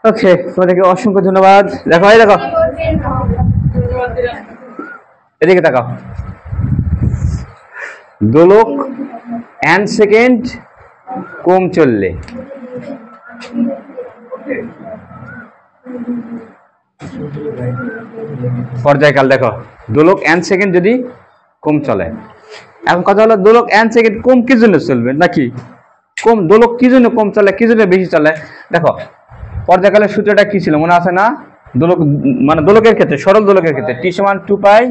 ওকে, তোমাদেরকে অসংখ্য ধন্যবাদ। দেখো এই দেখো, এদিকে তাকাও। দোলক এন্ড সেকেন্ড কম চললে পর্যায়কাল দেখো, দোলক এন্ড সেকেন্ড যদি কম চলে। এখন কথা হলো দোলক এন্ড সেকেন্ড কম কি জন্য চলবে নাকি কম, দোলক কি জন্য কম চলে কি জন্য বেশি চলে। দেখো পর্যায়কালের সূত্রটা কি ছিল মনে আছে না? দোলক মানে দোলকের ক্ষেত্রে, সরল দোলকের ক্ষেত্রে টি সমান 2 পাই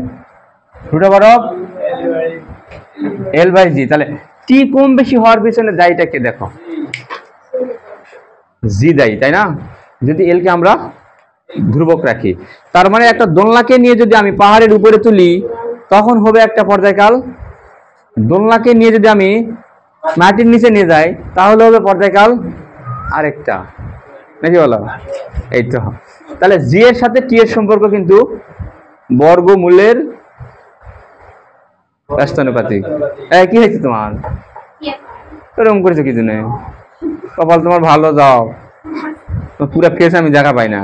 √L/G। তাহলে টি কম বেশি হওয়ার পিছনে দায়ীটা কে? দেখো জি দায়ী, তাই না? যদি এল কে আমরা ধ্রুবক রাখি, তার মানে একটা দোলনাকে নিয়ে যদি আমি পাহাড়ের উপরে তুলি তখন হবে একটা পর্যায়কাল, দোলনাকে নিয়ে যদি আমি মাটির নিচে নিয়ে যাই তাহলে হবে পর্যায়কাল আরেকটা, নাকি বলো? এই তো। তাহলে জি এর সাথে টি এর সম্পর্ক কিন্তু বর্গমূলের ব্যস্তানুপাতিক। কি হয়েছে তোমার? এরকম করেছো কি জন্য? কপাল তোমার ভালো, যাও। পুরা ফেস আমি দেখা পাই না,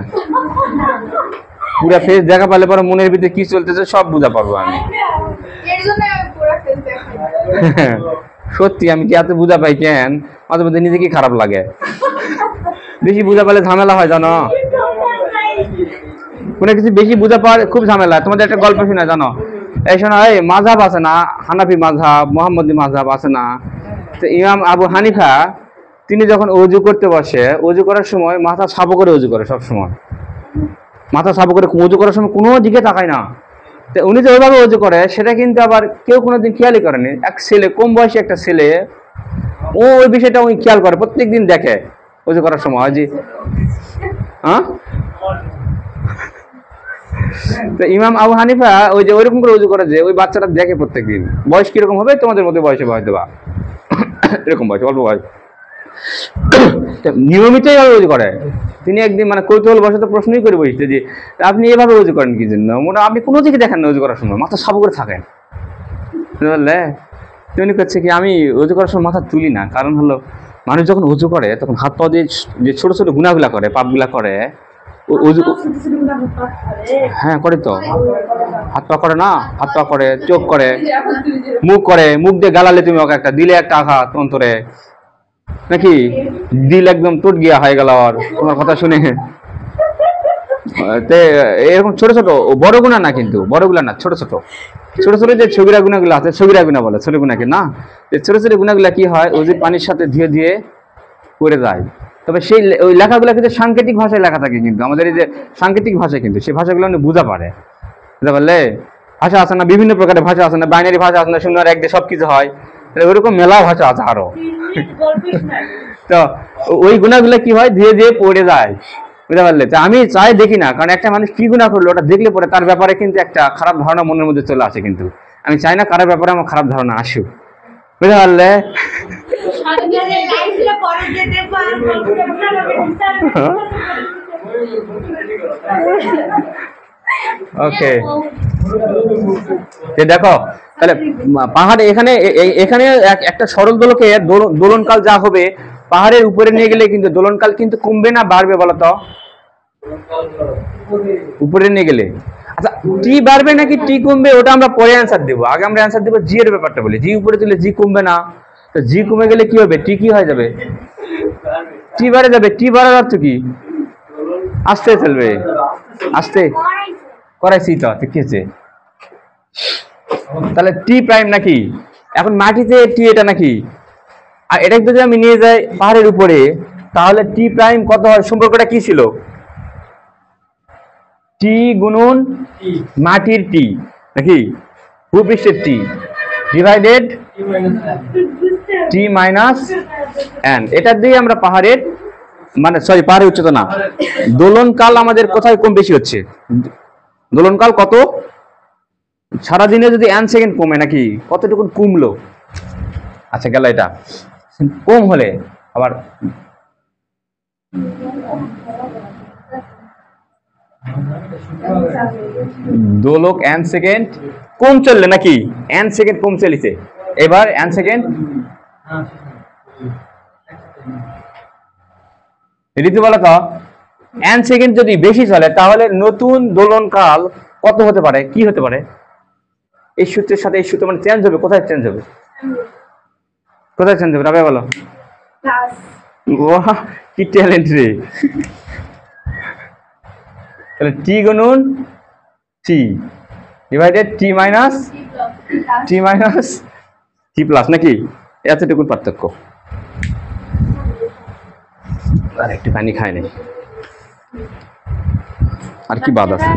পুরা ফেস দেখা পালে পরে মনের ভিতরে কি চলতেছে সব বুঝা পারবো আমি। সত্যি আমি কি এত বুঝা পাই কেন? মাঝে মধ্যে নিজেকে খারাপ লাগে, বেশি বুঝা পালে ঝামেলা হয় জানো, কোনো কিছু বেশি বুঝা পাওয়ার খুব ঝামেলা। তোমাদের একটা গল্প শুনে জানো, এই শোনো, এই মাযহাব আছে না, হানাফি মাযহাব, মুহাম্মদী মাযহাব আছে না, তো ইমাম আবু হানিফা তিনি যখন ওযু করতে বসে, ওযু করার সময় মাথা সাবু করে ওযু করে, সব সময় মাথা সাবু করে ওযু করার সময় কোনো দিকে তাকায় না। তো উনি যে ওইভাবে ওযু করে সেটা কিন্তু আবার কেউ কোনোদিন খেয়ালই করেনি। এক ছেলে, কম বয়সী একটা ছেলে, ও ওই বিষয়টা উনি খেয়াল করে, প্রত্যেকদিন দেখে ওযু করার সময় জি। হ্যাঁ, তো ইমাম আবু হানিফা ওই যে ওইরকম করে ওযু করে যে ওই বাচ্চাটা দেখে প্রত্যেকদিন। বয়স কিরকম হবে? তোমাদের মধ্যে বয়সে হয়তো বা এরকম বয়স, অল্প বয়স, নিয়মিতই ওযু করে। তিনি একদিন মানে কৌতূহল বশত প্রশ্নই করে বসছে যে আপনি এভাবে ওযু করেন কি জন্য? মনে আপনি কোনো দিকে দেখেন না ওযু করার সময়, মাথা সাবু করে থাকেন, বুঝলে? তিনি করছে কি আমি ওযু করার সময় মাথা তুলি না, কারণ হলো মানুষ যখন ওযু করে তখন হাত পা দিয়ে যে ছোট ছোট গুনাহগুলা করে, পাপগুলা করে, হ্যাঁ করে তো, হাত পা করে না, হাত পা করে, চোখ করে, মুখ করে, মুখ দিয়ে গালালে তুমি ওকে একটা দিলে একটা আঘাত অন্তরে, নাকি দিল একদম টুট গিয়া হয়ে গেল আর তোমার কথা শুনে। এরকম ছোট ছোট, বড় গুণা না কিন্তু, বড় গুলা না, ছোট ছোট ছোট ছোট যে ছবিরা গুণাগুলো আছে, ছবিরা গুণা বলে, ছোট গুণাকে না, ছোট ছোট গুণাগুলা কি হয় ওই যে পানির সাথে ধুয়ে ধুয়ে পড়ে যায়। তবে সেই ওই লেখাগুলো কিন্তু সাংকেতিক ভাষায় লেখা থাকে, কিন্তু আমাদের এই যে সাংকেতিক ভাষা, কিন্তু সেই ভাষাগুলো আপনি বুঝা পারে, বুঝতে পারলে? ভাষা আছে না, বিভিন্ন প্রকারের ভাষা আছে না, বাইনারি ভাষা আছে না, শূন্য এক দিয়ে সবকিছু হয়, ওইরকম মেলা ভাষা আছে আরো। তো ওই গুণাগুলো কি হয় ধীরে ধীরে পড়ে যায়, বুঝতে পারলে? তো আমি চাই দেখি না, কারণ একটা মানুষ কি গুণা করলো ওটা দেখলে পরে তার ব্যাপারে কিন্তু একটা খারাপ ধারণা মনের মধ্যে চলে আসে, কিন্তু আমি চাই না কারোর ব্যাপারে আমার খারাপ ধারণা আসুক, বুঝতে পারলে? ওকে, দেখো তাহলে পাহাড়ে এখানে এখানে একটা সরল দোলকে দোলনকাল যা হবে, পাহাড়ের উপরে নিয়ে গেলে কিন্তু দোলনকাল কিন্তু কমবে না বাড়বে বলতো? উপরে নিয়ে গেলে আচ্ছা টি বাড়বে নাকি টি কমবে ওটা আমরা পরে অ্যান্সার দেবো, আগে আমরা অ্যান্সার দেবো জি এর ব্যাপারটা বলি। জি উপরে তুলে জি কমবে না, তো জি কমে গেলে কি হবে? টি কি হয়ে যাবে? টি বাড়ে যাবে। টি বাড়ার অর্থ কি? আস্তে চলবে, আস্তে করাইছি তো, ঠিক আছে? তাহলে টি প্রাইম নাকি এখন মাটিতে টি, এটা নাকি, আর এটা যদি আমি নিয়ে যাই পাহাড়ের উপরে তাহলে টি প্রাইম কত হয়? সম্পর্কটা কি ছিল? টি গুণন মাটির টি নাকি ভূপৃষ্ঠের টি ডিভাইডেড টি মাইনাস এন, এটা দিয়ে আমরা পাহাড়ের মানে সরি পাহাড়ের উচ্চতা না, দোলনকাল আমাদের কোথায় কম বেশি হচ্ছে? দোলনকাল কত সারাদিনে যদি এন সেকেন্ড কমে নাকি কতটুকু কমলো? আচ্ছা গেল, এটা কম হলে আবার দোলক এন সেকেন্ড কম চললে নাকি, এন সেকেন্ড কম চলিছে, এবার এন সেকেন্ড ঋতু বলো তো, n সেকেন্ড যদি বেশি চলে তাহলে নতুন দোলনকাল কত হতে পারে, কি হতে পারে? এই সূত্রের সাথে এই সূত্র মানে চেঞ্জ হবে, কোথায় চেঞ্জ হবে, কোথায় চেঞ্জ হবে? রাবেয়া বলো। বাহ, কি ট্যালেন্ট রে। তাহলে টি গুণন টি ডিভাইডেড টি মাইনাস টি প্লাস, নাকি? এতটুকুন পার্থক্য। আর একটু পানি খায় নাই, আর কি বাদ আছে,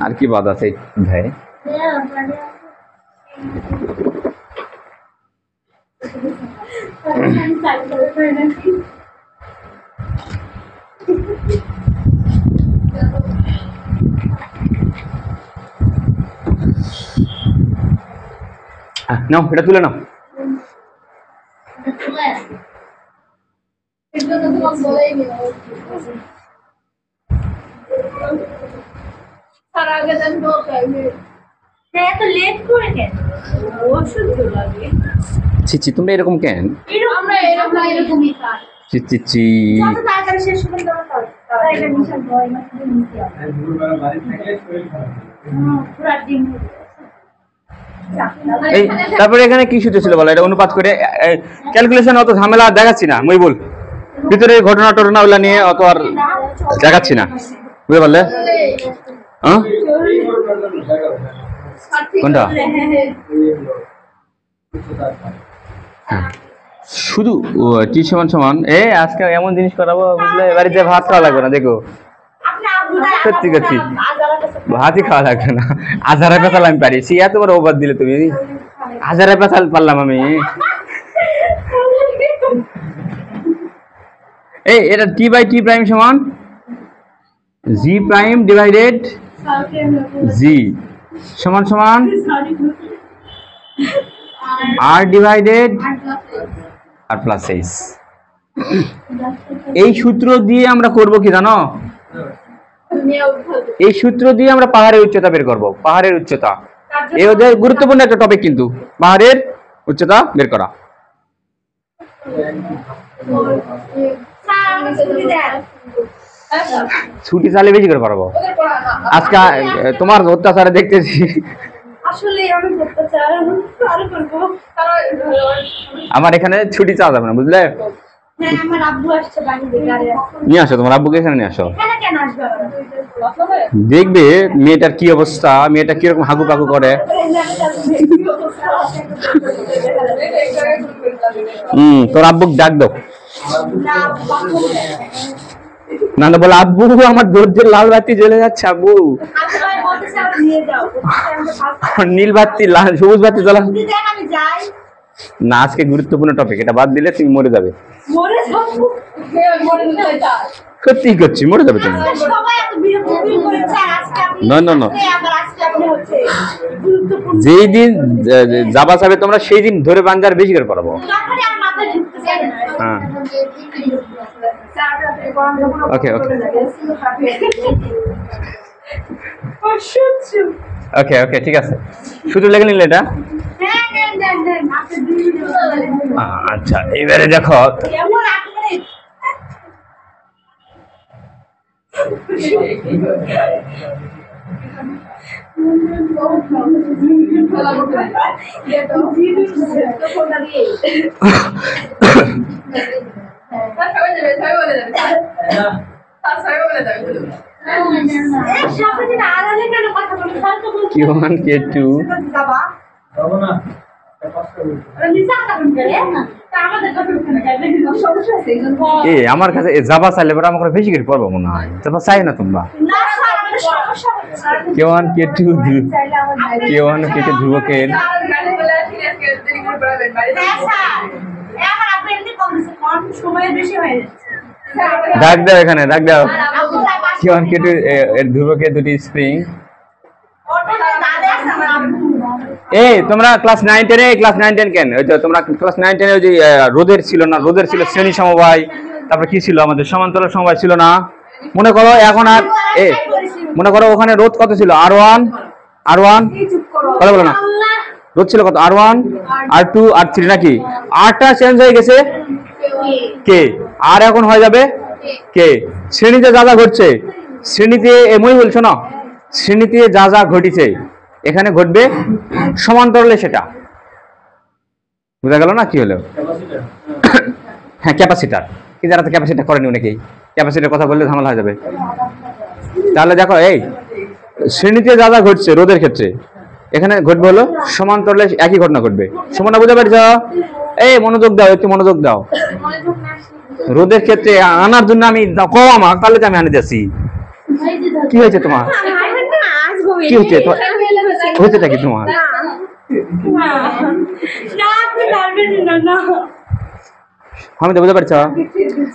আর কি বাদ আছে ভাই? নাও, এটা তুলে নাও। ছি ছি, তোমরা এরকম কেন? ছি ছি ছি। এই তারপরে এখানে কি সূত্র ছিল বলো, এটা অনুপাত করে ক্যালকুলেশন অত ঝামেলা দেখাচ্ছি না, মই বল ভিতরে ঘটনা টটনা ওগুলা নিয়ে অত আর দেখাচ্ছি না, বুঝতে পারলে? হ্যাঁ, কোনটা? শুধু টি সমান সমান আজকে এমন জিনিস করাবো বুঝলে, বাড়িতে ভাত খাওয়া লাগবে না, দেখো সত্যি সত্যি ভাতই খাওয়া লাগবে না। আজারা পেঁচাল আমি পারি, সে এত বড় ওভার দিলে তুমি, আজারা পেঁচাল পারলাম আমি। এটা টি বাই টি প্রাইম সমান জি প্রাইম ডিভাইডেড জি সমান সমান আর ডিভাইডেড আর প্লাস এইচ। এই সূত্র দিয়ে আমরা করব কি জানো? এই সূত্র দিয়ে আমরা পাহাড়ের উচ্চতা বের করব, পাহাড়ের উচ্চতা। এই ওদের গুরুত্বপূর্ণ একটা টপিক কিন্তু, পাহাড়ের উচ্চতা বের করা। ছুটি চালে বেশি করে পারবো আজকে, তোমার অত্যাচারে দেখতেছি। আমার এখানে ছুটি চাওয়া যাবে না, বুঝলে? নিয়ে আসো তোমার আব্বুকে এখানে নিয়ে আসো, দেখবে মেয়েটার কি অবস্থা, মেয়েটা কিরকম হাগু পাগু করে। তোর আব্বুক ডাক দাও। না না, বলে আব্বু আমার ধৈর্যের লাল বাতি জ্বলে যাচ্ছে, আব্বু নীল বাতি সবুজ বাতি জ্বলা না। আজকে গুরুত্বপূর্ণ টপিক, এটা বাদ দিলে তুমি মরে যাবে। সত্যি করছি, মরে যাবে তুমি। না না না, যেই দিন যাবা যাবে তোমরা সেই দিন ধরে বাঞ্জার বেশি করে পড়াবো। হ্যাঁ, ওকে ওকে ওকে ওকে, ঠিক আছে। শুধু লেগে নিলে এটা। আচ্ছা, এবারে দেখো, Q1 K2 আমার কাছে জাবা চাইলে পরে আমাকে বেশি করে পড়বো মনে হয়, জাবা চাই না তোমরা। K1 K2 K1 K2 ধ্রুবকের দাগ দাও, এখানে দাগ দাও। K1 K2 এর ধ্রুবকের দুটি স্প্রিং। তোমরা ক্লাস 9 10 ক্লাস 9 10 কেন? ওই যে তোমরা ক্লাস 9 10 ওই যে রোদের ছিল না, রোদের ছিল শ্রেণী সমবায়, তারপর কি ছিল আমাদের সমান্তরাল সমবায় ছিল না? মনে করো এখন আর মনে করো ওখানে রোদ কত ছিল? R1 কথা বলো না, রোদ ছিল কত? R1 R2 R3 নাকি? আরটা চেঞ্জ হয়ে গেছে কে, আর এখন হয়ে যাবে কে শ্রেণীতে যা যা ঘটছে, শ্রেণীতে এমনি বলছো না, শ্রেণীতে যা যা ঘটিছে এখানে ঘটবে সমান্তরালে সেটা। বুঝা গেল না কি হলো? হ্যাঁ ক্যাপাসিটার, কি যারা তো ক্যাপাসিটার করেনি অনেকেই, ক্যাপাসিটার কথা বললে ঝামেলা হয়ে যাবে। তাহলে দেখো এই শ্রেণীতে যা যা ঘটছে রোদের ক্ষেত্রে এখানে ঘটবে হলো সমান্তরালে একই ঘটনা ঘটবে। সমানটা বুঝতে পারছ? এই মনোযোগ দাও, একটু মনোযোগ দাও। রোদের ক্ষেত্রে আনার জন্য আমি কম আমার তাহলে আমি আনে যাচ্ছি। কি হয়েছে তোমার? কি হচ্ছে হয়েছেটা কি তোমার? আমি তো বুঝতে পারছ?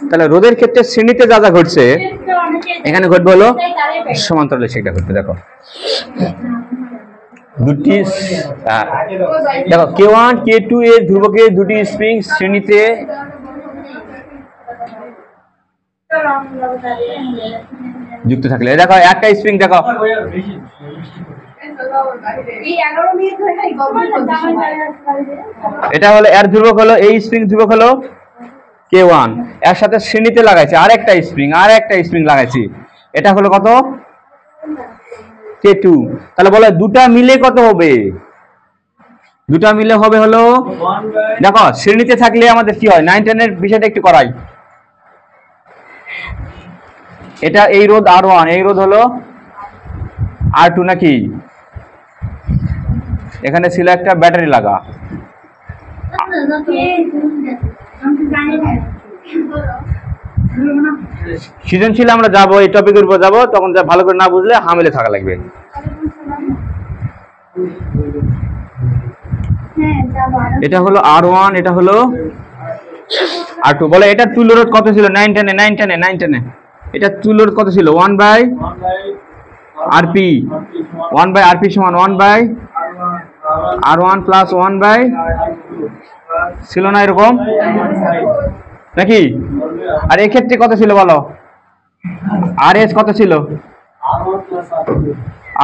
তাহলে রোদের ক্ষেত্রে শ্রেণীতে যা যা ঘটছে এখানে ঘটবে হলো সমান্তরালে সেটা ঘটবে। দেখো দুটি দেখো K1 K2 এর ধ্রুবকের দুটি স্প্রিং শ্রেণীতে যুক্ত থাকলে, দেখো একটা স্প্রিং দেখো এটা হলো এর ধ্রুবক হলো, এই স্প্রিং ধ্রুবক হলো K1, এর সাথে শ্রেণীতে লাগাইছে আর একটা স্প্রিং লাগাইছি, এটা হলো কত K2। তাহলে বলো দুটা মিলে কত হবে? দুটা মিলে হবে হলো, দেখো শ্রেণীতে থাকলে আমাদের কি হয় 9 10 এর বিষয়টা একটু করাই। এটা এই রোধ R1, এই রোধ হলো R2 নাকি? এখানে ছিল একটা ব্যাটারি লাগা। সৃজনশীল আমরা যাবো, এই টপিকের উপর যাবো, তখন যা ভালো করে না বুঝলে হামেলে থাকা লাগবে। এটা হলো R1, এটা হলো R2। বলে এটা তুল্য রোধ কত ছিল 9 10 এ? এটা তুল্য রোধ কত ছিল 1/RP, 1/RP সমান 1/R1 প্লাস 1/, ছিল না এরকম নাকি? আর এক্ষেত্রে কত ছিল বলো? RS কত ছিল?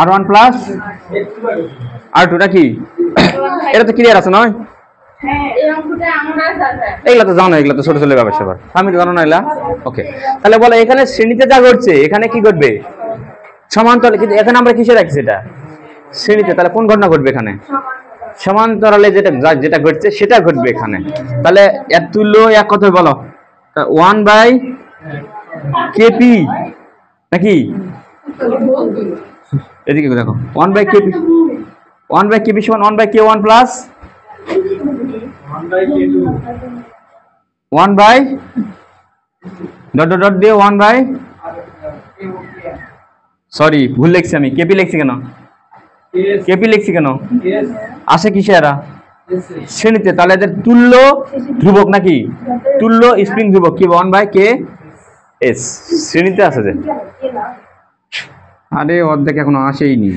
R1 প্লাস R2 নাকি? এটা তো ক্লিয়ার আছে নয়? এগুলা তো জানো, এগুলা তো ছোট ছোট ব্যাপার স্যাপার, আমি তো জানো না এগুলা। ওকে, তাহলে বলো এখানে শ্রেণীতে যা ঘটছে এখানে কি ঘটবে সমান্তরালে, কিন্তু এখানে আমরা কিসে রাখছি এটা শ্রেণীতে, তাহলে কোন ঘটনা ঘটবে এখানে? সমান্তরালে যেটা ঘটছে সেটা ঘটবে এখানে। তাহলে এর তুল্য এক কথা বলো 1/KP নাকি? এদিকে দেখো 1/KP, 1/KP সমান 1/K1 plus 1/, dot dot dot দিয়ে 1/, সরি ভুল লিখছি আমি, কেপি লিখছি কেন? আসে কিসে এরা? শ্রেণীতে। তাহলে এদের তুল্য ধ্রুবক নাকি? তুল্য স্প্রিং ধ্রুবক কি 1/KS শ্রেণীতে আছে যে। আরে অর্ধেক এখনো আসেইনি।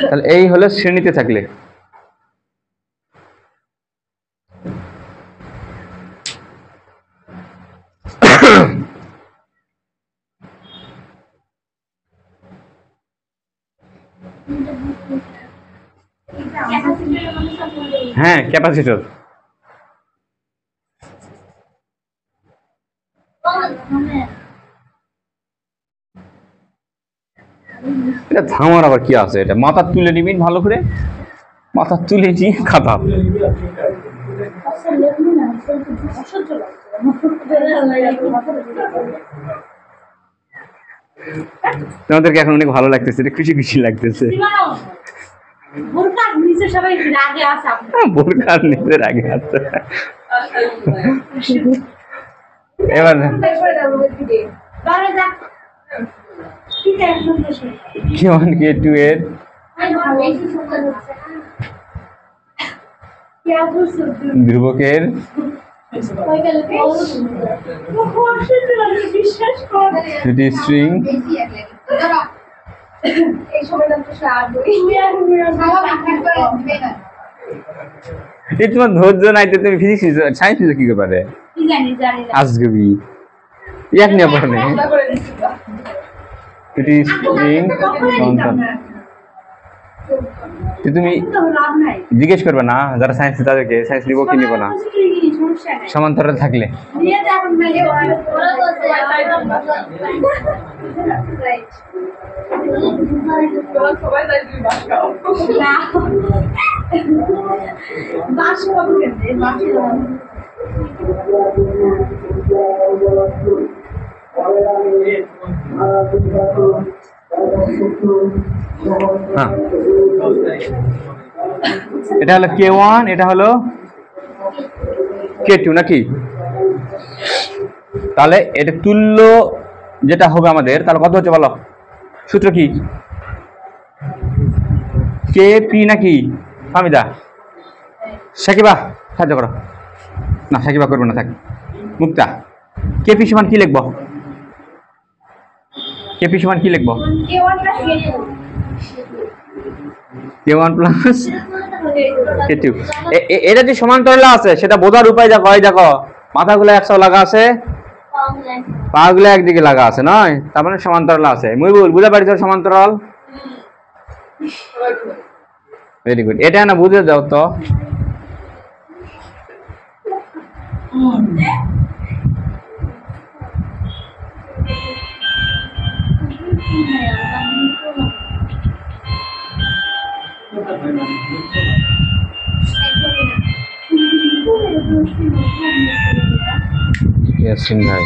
তাহলে এই হলো শ্রেণীতে থাকলে। হ্যাঁ ক্যাপাসিটর, এটা থামার আবার কি আছে? এটা মাথা তুলে নিবিন, ভালো করে মাথা তুলে নিয়ে খাতা। তোমাদেরকে এখন অনেক ভালো লাগতেছে, খুশি খুশি লাগতেছে। বোরকার নিচে রাগে আছে। এবার K1 K2 এর ধ্রুবকের দুটি স্ট্রিং তোমার ধৈর্য নাই তো তুমি ফিজিক্স সায়েন্স কি পারে আজগবি এক নিয়ে পড়ে দুটি স্ট্রিং তুমি জিজ্ঞেস করবে না যারা সায়েন্স তাদেরকে, সায়েন্স নিব কি নিব না, সমান্তরাল থাকলে। হ্যাঁ, এটা হলো K1, এটা হলো K2 নাকি? তাহলে এটা তুল্য যেটা হবে আমাদের, তাহলে কত হচ্ছে বলো? সূত্র কি? KP নাকি হামিদা? সাকিবা সাহায্য করো। না, সাকিবা করবে না, থাক। মুক্তা, KP সমান কি লিখবো? KP সমান কি লিখবো? K1 plus K2। এটা যে সমান্তরাল আছে সেটা বোঝার উপায় দেখো, এই দেখো মাথাগুলো একসাথে লাগা আছে, পাগুলো একদিকে লাগা আছে, নয়? তার মানে সমান্তরাল আছে। মুইবুল বুঝতে পারছো সমান্তরাল? ভেরি গুড, এটা না বুঝে যাও তো। ইয়াসিন ভাই,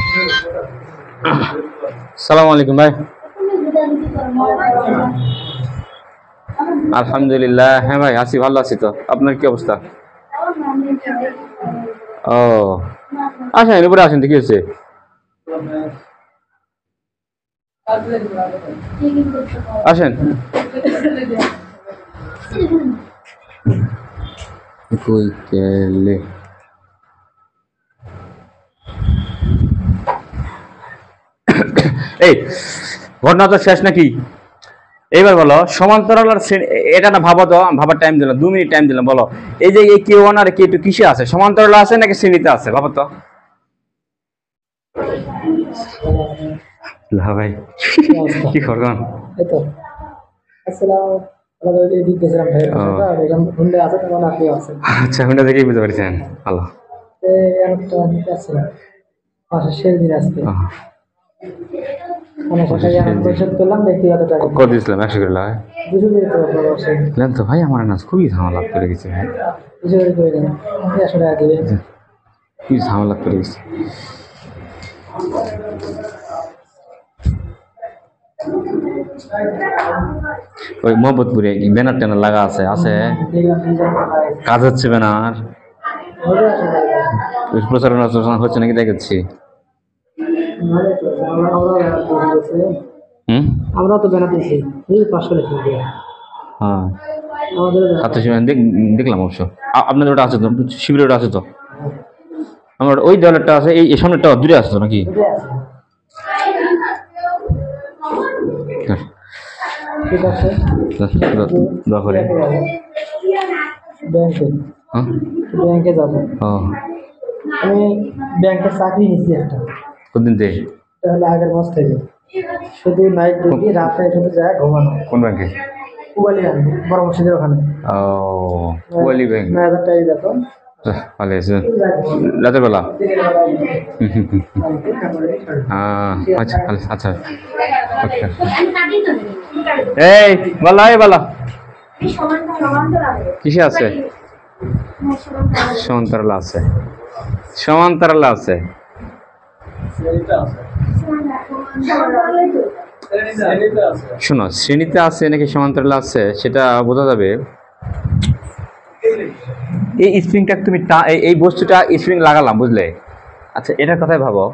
আসসালামু আলাইকুম ভাই। আলহামদুলিল্লাহ, হ্যাঁ ভাই আছি, ভালো আছি। তো আপনার কি অবস্থা? ও আসেন, উপরে আসেন, ঠিক আছে। আসেন। কই গেলে? এই ঘটনা তো শেষ নাকি? এইবার বলো সমান্তরাল আর এটা না ভাবো তো, ভাবার টাইম দিলাম, 2 মিনিট টাইম দিলাম। বলো এই যে এই K1 আর K2 কিসে আছে? সমান্তরাল আছে নাকি শ্রেণীতে আছে? ভাবো তো। ভাই কি করবেন? এই তো আচ্ছা, হুন্ডা দেখেই বুঝতে পারছেন। ভালো, কত দিয়েছিলাম? 100 করে লাগে তো ভাই। আমার নাচ খুবই ঝামেলা করে গেছে, খুবই ঝামেলা করে গেছে। ওই মোহাম্মদপুরে ব্যানার ট্যানার লাগা আছে, কাজ হচ্ছে ব্যানার প্রচারণা হচ্ছে নাকি দেখেছি। আমরা তো ব্যানার দিয়েছি, হ্যাঁ দেখলাম অবশ্য। আপনাদের ওটা আছে তো, শিবিরের ওটা আছে তো? আমার ওই দেওয়ালেরটা আছে, এই সামনেরটা দূরে আছে তো নাকি? ঠিক আছে, দোয়া করে ব্যাংকে যাবো। আমি ব্যাংকে চাকরি নিচ্ছি একটা। কতদিন থেকে? তাহলে আগের মাস থেকে। শুধু নাইট ডিউটি, রাতে শুধু যায় ঘুমানো। কোন ব্যাংকে? পুবালি ব্যাংক, বড় মসজিদের ওখানে। ও পুবালি ব্যাংক, 9000 টাকা বেতন। ভালো আছে রাতের বেলা? আচ্ছা আচ্ছা, এই বলো, এই বলো কিসে আছে? সমান্তরাল আছে, সমান্তরাল আছে। শোনো, শ্রেণীতে আছে নাকি সমান্তরাল আছে সেটা বোঝা যাবে। এই স্প্রিংটা তুমি এই বস্তুটা স্প্রিং লাগালাম, বুঝলে? আচ্ছা, এটার কথাই ভাবো।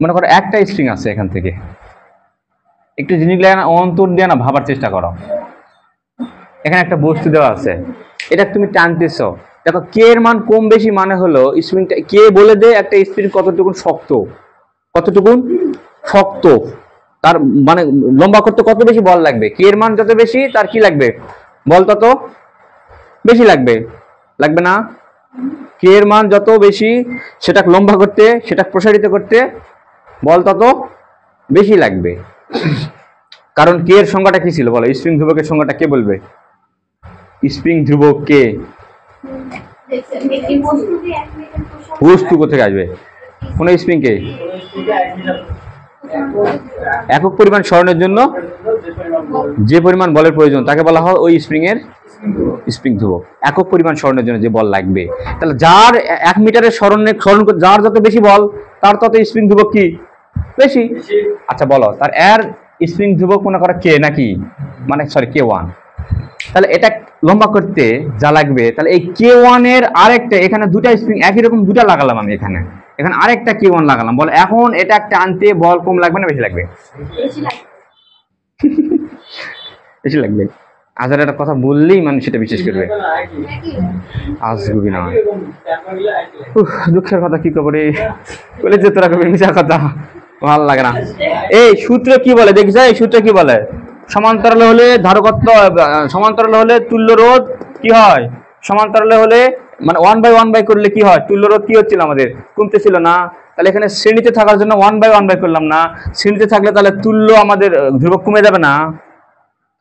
মনে করো একটা স্প্রিং আছে, এখান থেকে একটু জিনিস লাগে না, অন্তর দিয়ে না ভাবার চেষ্টা করো। এখানে একটা বস্তু দেওয়া আছে, এটা তুমি টানতেছ। দেখো কে এর মান কম বেশি মানে হলো স্প্রিংটা কে বলে দে একটা স্প্রিং কতটুকুন শক্ত, কতটুকুন শক্ত, তার মানে লম্বা করতে কত বেশি বল লাগবে। কে এর মান যত বেশি তার কি লাগবে? বল তত বেশি লাগবে, লাগবে না? কে এর মান যত বেশি সেটা লম্বা করতে, সেটা প্রসারিত করতে বল তত বেশি লাগবে। কারণ কে এর সংজ্ঞাটা কি ছিল বলো? স্প্রিং ধ্রুবকের সংজ্ঞাটা কে বলবে? স্প্রিং ধ্রুবক কে? বস্তু কোথেকে আসবে? কোন স্প্রিং কে? একক পরিমাণ সরণের জন্য যে পরিমাণ বলের প্রয়োজন তাকে বলা হয় ওই স্প্রিং এর স্প্রিং ধ্রুবক। একক পরিমাণ সরণের জন্য যে বল লাগবে, তাহলে যার 1 মিটারের সরণ যার যত বেশি বল তার তত স্প্রিং ধ্রুবক কি বেশি। আচ্ছা বলো, তার এর স্প্রিং ধ্রুবক মনে করা কে নাকি, মানে সরি K1। তাহলে এটা লম্বা করতে যা লাগবে, তাহলে এই K1 এর আরেকটা, এখানে দুটা স্প্রিং একই রকম দুটা লাগালাম আমি, এখানে আরেকটা K1 লাগালাম। বল এখন এটা টানতে বল কম লাগবে না বেশি লাগবে? বেশি লাগবে। আজার একটা কথা বললেই মানুষ সেটা বিশ্বাস করবে, আসবি না। দুঃখের কথা কি খবরে বলে যে তোরা কবি মিশা কথা ভালো লাগে না। এই সূত্র কি বলে দেখিস, এই সূত্র কি বলে? সমান্তরাল হলে ধারকত্ব, সমান্তরাল হলে তুল্য রোধ কি হয়? সমান্তরালে হলে মানে 1/1 করলে কি হয়? তুল্য রোধ কি হচ্ছিল আমাদের? কমতেছিল না। তাহলে এখানে শ্রেণীতে থাকার জন্য 1/1 করলাম না। শ্রেণীতে থাকলে তাহলে তুল্য আমাদের ধ্রুবক কমে যাবে না?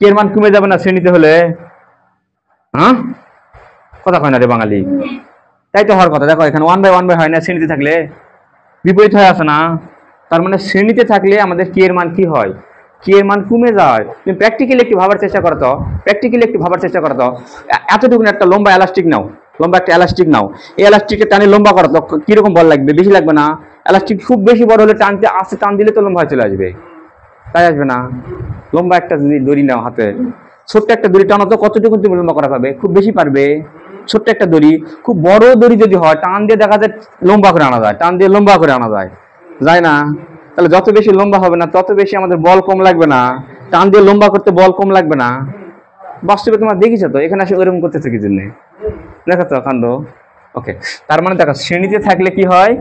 কে এর মান কমে যাবে না শ্রেণীতে হলে? হ্যাঁ কথা কয় না রে বাঙালি, তাই তো হওয়ার কথা। দেখো এখানে 1/1 হয় না, শ্রেণীতে থাকলে বিপরীত হয়ে আসে না? তার মানে শ্রেণীতে থাকলে আমাদের কে এর মান কি হয়? কে এর মান কমে যায়। তুমি প্র্যাকটিক্যালি একটু ভাবার চেষ্টা করতো, এতটুকু একটা লম্বা এলাস্টিক নাও, লম্বা একটা এলাস্টিক নাও, এই এলাস্টিকটা টানে লম্বা করো তো কিরকম বল লাগবে? বেশি লাগবে না? এলাস্টিক খুব বেশি বড় হলে টানতে আসতে টান দিলে তো লম্বা হয়ে চলে আসবে, তাই আসবে না? লম্বা একটা যদি দড়ি নাও হাতে, ছোট্ট একটা দড়ি টানো তো কতটুকু তুমি লম্বা করা পাবে? খুব বেশি পারবে। ছোট্ট একটা দড়ি, খুব বড় দড়ি যদি হয় টান দিয়ে দেখা যায় লম্বা করে আনা যায়, টান দিয়ে লম্বা করে আনা যায়, যায় না? তাহলে যত বেশি লম্বা হবে না তত বেশি আমাদের বল কম লাগবে না? টান দিয়ে লম্বা করতে বল কম লাগবে না? বাস্তবে তোমার দেখিছো তো, এখানে আসে ওইরকম করতেছে কি জন্য? দেখো তো কাণ্ড। ওকে, তার মানে দেখো শ্রেণীতে থাকলে কি হয়,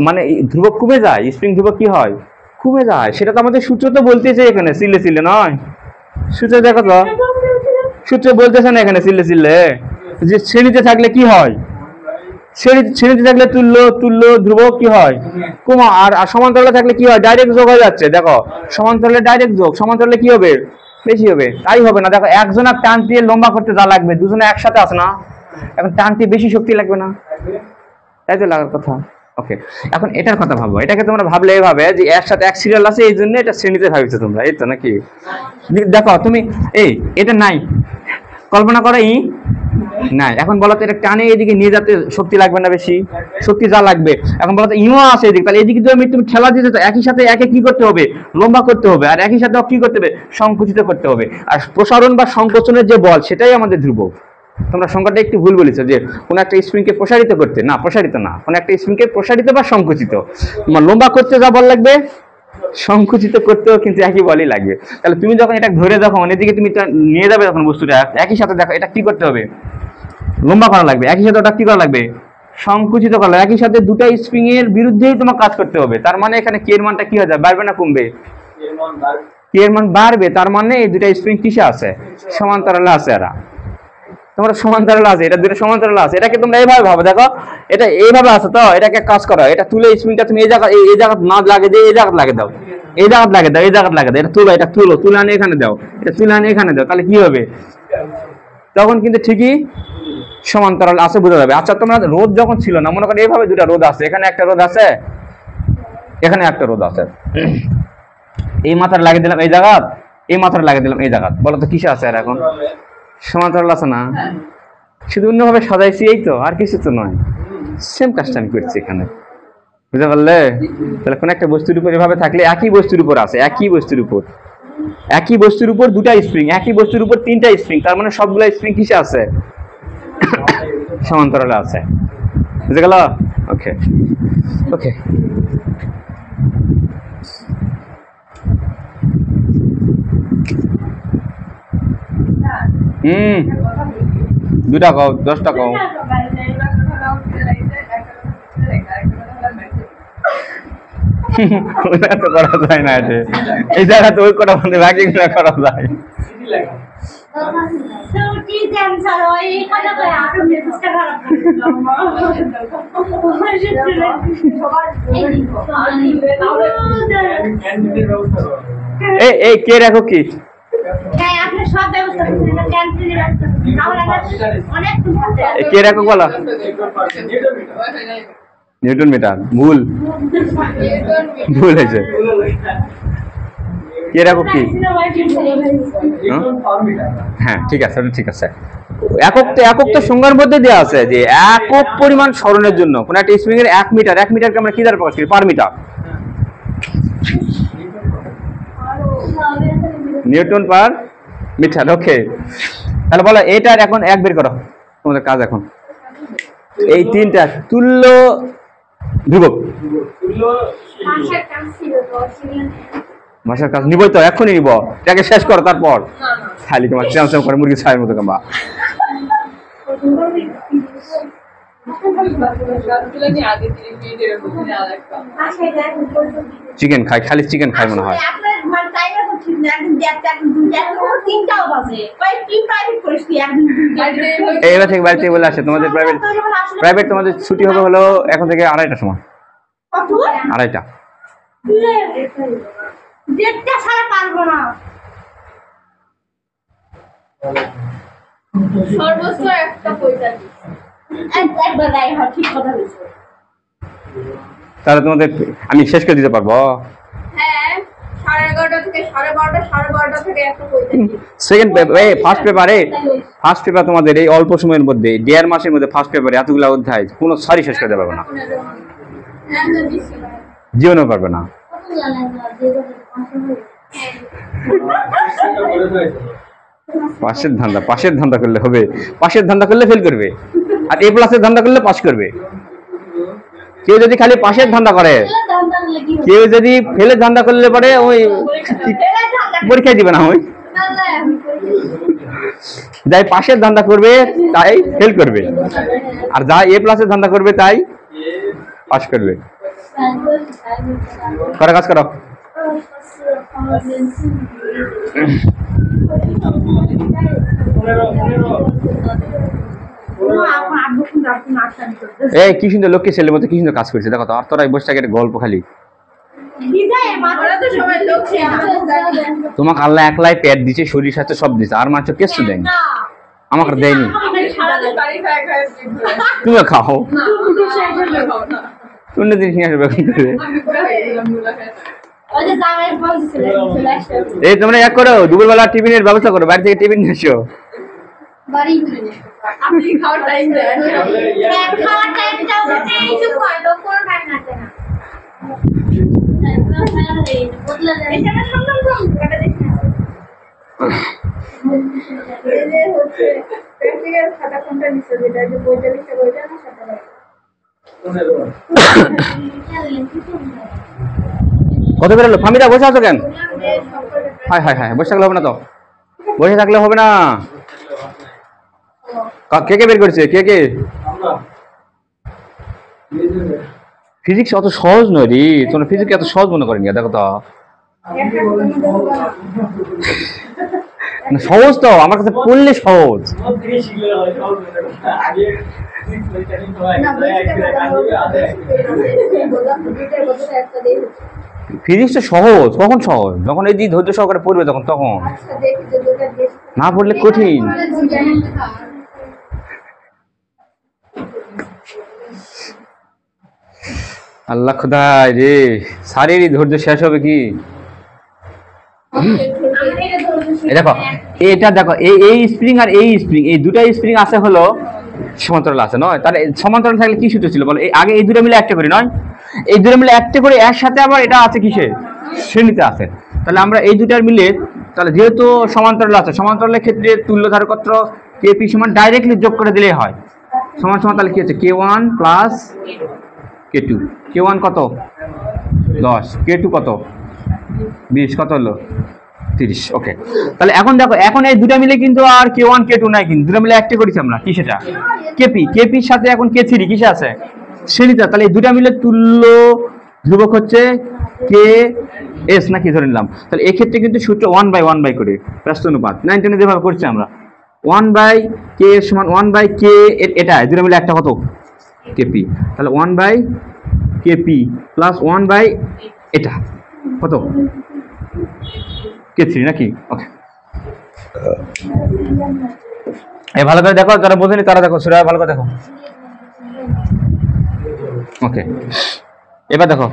মানে ধ্রুবক কমে যায়, স্প্রিং ধ্রুবক কি হয়? কমে যায়। সেটা তো আমাদের সূত্র তো বলতেছে এখানে, সিলে সিলে নয়। সূত্র দেখো তো, সূত্র বলতেছে না এখানে সিলে সিলে যে শ্রেণীতে থাকলে কি হয়? শ্রেণীতে থাকলে তুল্য ধ্রুবক কি হয়? কমা। আর সমান্তরালে থাকলে কি হয়? ডাইরেক্ট যোগ হয়ে যাচ্ছে। দেখো সমান্তরালে ডাইরেক্ট যোগ, সমান্তরালে কি হবে? বেশি হবে। তাই হবে না? দেখো একজনের টান দিয়ে লম্বা করতে যা লাগবে দুজনে একসাথে আছে না, এখন টানতে বেশি শক্তি লাগবে না? তাই তো লাগার কথা। ওকে, এখন এটার কথা ভাবো। এটাকে তোমরা ভাবলে এভাবে যে এর সাথে এক সিরিয়াল আছে এই জন্য এটা শ্রেণীতে ভাবছো তোমরা, এই তো নাকি? দেখো তুমি এই এটা নাই, কল্পনা করো নাই। এখন বলো তো এটা টানে এদিকে নিয়ে যেতে শক্তি লাগবে না? বেশি শক্তি যা লাগবে। এখন বলো তো ইও আছে এদিকে, তাহলে এদিকে তুমি ঠেলা দিতে তো একই সাথে একে কি করতে হবে? লম্বা করতে হবে। আর একই সাথে কি করতে হবে? সংকুচিত করতে হবে। আর প্রসারণ বা সংকোচনের যে বল সেটাই আমাদের ধ্রুবক। তোমরা সংখ্যাটা একটু ভুল বলেছো যে কোন একটা স্প্রিংকে প্রসারিত করতে, না প্রসারিত না, কোন একটা স্প্রিংকে প্রসারিত বা সংকুচিত, তোমার লম্বা করতে যা বল লাগবে সংকুচিত করতেও কিন্তু একই বলই লাগবে। তাহলে তুমি যখন এটা ধরে যখন এদিকে তুমি নিয়ে যাবে যখন বস্তুটা, একই সাথে দেখো এটা কি করতে হবে? লম্বা করা লাগবে। একই সাথে ওটা কি করা লাগবে? সংকুচিত করা লাগবে। একই সাথে দুটা স্প্রিং এর বিরুদ্ধেই তোমার কাজ করতে হবে। তার মানে এখানে কে এর মানটা কি হয়ে যায়? বাড়বে না কমবে? কে এর মান বাড়বে। তার মানে এই দুটা স্প্রিং কিসে আছে? সমান্তরালে আছে। এরা তোমরা সমান্তরালে আছে, এটা দুটো সমান্তরালে আছে। এটাকে তোমরা এইভাবে ভাবো, দেখো এটা এইভাবে আছে তো, এটাকে কাজ করো, এটা তুলে স্প্রিংটা তুমি এই জায়গা না লাগে দিয়ে এই জায়গা লাগে দাও, এই জায়গা লাগে দাও, এই জায়গা লাগে দাও, এটা তুলে আনে এখানে দাও, এটা তুলে আনে এখানে দাও, তাহলে কি হবে? তখন কিন্তু ঠিকই সমান্তরাল আছে, বোঝা যাবে। আচ্ছা তোমরা রোধ যখন ছিল না, মনে করো এইভাবে দুটা রোধ আছে, এখানে একটা রোধ আছে, এখানে একটা রোধ আছে, এই মাথার লাগিয়ে দিলাম এই জায়গা, এই মাথার লাগিয়ে দিলাম এই জায়গা, বলো তো কিসে আছে? আর এখন সমান্তরাল আছে না? শুধু অন্যভাবে সাজাইছি, এই তো, আর কিছু তো নয়। সেম কাজটা আমি করছি এখানে, বুঝতে পারলে? তাহলে কোন একটা বস্তুর উপর এভাবে থাকলে একই বস্তুর উপর আছে, একই বস্তুর উপর দুটা স্প্রিং, একই বস্তুর উপর তিনটা স্প্রিং, তার মানে সবগুলা স্প্রিং কিসে আছে? সমান্তরালে আছে। বুঝে গেল? ওকে ওকে, দুটা কও, 10টা কও। তো করা যায় না, এই জায়গা তো ওই কটা বন্ধু বাকি করা যায়। এই কে রাখো কি? কে একক বলো? Newton metre. ভুল, ভুল হয়েছে। কে একক কি? হ্যাঁ ঠিক আছে, ঠিক আছে। একক তো সংজ্ঞার মধ্যে দেওয়া আছে যে একক পরিমাণ সরণের জন্য কোন একটা স্প্রিং এর 1 মিটার, 1 মিটারকে আমরা কি দ্বারা প্রকাশ করি? Per metre. Newton per metre. Okay, তাহলে বলো এটার এখন এক বের করো, তোমাদের কাজ এখন। এই তিনটা তুল্য ধ্রুবক ভাষার কাজ নিবই তো, এখনই নিব, এটাকে শেষ করো তারপর। খালি তোমার চ্যামচ্যাম করে মুরগি ছায়ের মতো কামবা। চিকেন খাই, খালি চিকেন খাই মনে হয়। এবার থেকে বাড়ি থেকে বলে আসে তোমাদের প্রাইভেট তোমাদের ছুটি হবে হলো এখন থেকে 2:30টার সময়। 2:30টা। তাহলে তোমাদের আমি শেষ করে দিতে পারবো। ফার্স্ট পেপার তোমাদের এই অল্প সময়ের মধ্যে 1.5 মাসের মধ্যে ফার্স্ট পেপারে এতগুলো অধ্যায় কোনো সারি শেষ করতে পারবে না, জীবনেও পারবে না। পাশের ধান্দা করলে হবে, পাশের ধান্দা করলে ফেল করবে, আর এ প্লাসের ধান্দা করলে পাস করবে। কেউ যদি খালি পাশের ধান্দা করে, কেউ যদি ফেলের ধান্দা করলে পারে ওই পরীক্ষা দিবে না। ওই যাই পাশের ধান্দা করবে তাই ফেল করবে, আর যা এ প্লাসের ধান্দা করবে তাই পাস করবে। করে কাজ করো। এই কি সুন্দর লক্ষ্মী ছেলের মতো কি সুন্দর কাজ করছে দেখো তো। আর তোরা বসে থাকে গল্প খালি। তোমাকে আল্লাহ একলাই পেট দিচ্ছে, শরীর সাথে সব দিচ্ছে, আর মাত্র কিছু দেয়নি, আমাকে দেয়নি। তুমি খাও, অন্যদিন এই তোমরা এক করো, দুপুরবেলা টিফিনের ব্যবস্থা করো, বাড়ি থেকে টিফিন নিয়ে এসো। কত বেরোলো? ফামিদা বসে আছো কেন? হ্যাঁ হ্যাঁ হ্যাঁ, বসে থাকলে হবে না তো, বসে থাকলে হবে না। কে কে বের করছে? কে কে? ফিজিক্স অত সহজ নয় রে, তোমরা ফিজিক্স এত সহজ মনে করেন। দেখো তো সহজ তো, আমার কাছে পড়লে সহজ। ফিজিক্স তো সহজ, কখন সহজ? যখন এই দিন ধৈর্য সহকারে পড়বে তখন, না পড়লে কঠিন। আল্লাহ খোদায় রে, শারীরিক ধৈর্য শেষ হবে কি? দেখো এটা, দেখো এই স্প্রিং আর এই স্প্রিং, এই দুটা স্প্রিং আছে হলো সমান্তরাল আছে নয়? তাহলে সমান্তরাল থাকলে কি সূত্র ছিল বলো? আগে এই দুটো মিলে একটা করি নয়? এই দুটো মিলে একটা করে এর সাথে আবার এটা আছে কিসে? শ্রেণীতে আছে। তাহলে আমরা এই দুটার মিলে, তাহলে যেহেতু সমান্তরাল আছে, সমান্তরালের ক্ষেত্রে তুল্য ধারকত্র কেপি সমান ডাইরেক্টলি যোগ করে দিলেই হয়। সমান সমান তাহলে কি হচ্ছে? K1 plus K2। K1 কত? 10, K2 কত? 20, কত হলো? 30। ওকে, তাহলে এখন দেখো, এখন এই দুটা মিলে কিন্তু আর K1 K2 নাই, কিন্তু দুটা মিলে একটা করেছি আমরা, কি সেটা? কেপি। কেপির সাথে এখন K3 কিসে আছে? শ্রেণীতে। তাহলে এই দুটা মিলে তুল্য ধ্রুবক হচ্ছে KS নাকি ধরে নিলাম। তাহলে এক্ষেত্রে কিন্তু সূত্র 1/1 করে ব্যস্ত অনুপাত 9 10 যেভাবে করছি আমরা, 1/K সমান 1/K, এটা দুটো মিলে একটা কত? কেপি। তাহলে 1/KP প্লাস 1/ এটা কত? K3 নাকি? ওকে। এই ভালো করে দেখো, যারা বোঝেনি তারা দেখো, সেটা ভালো করে দেখো। ওকে, এবার দেখো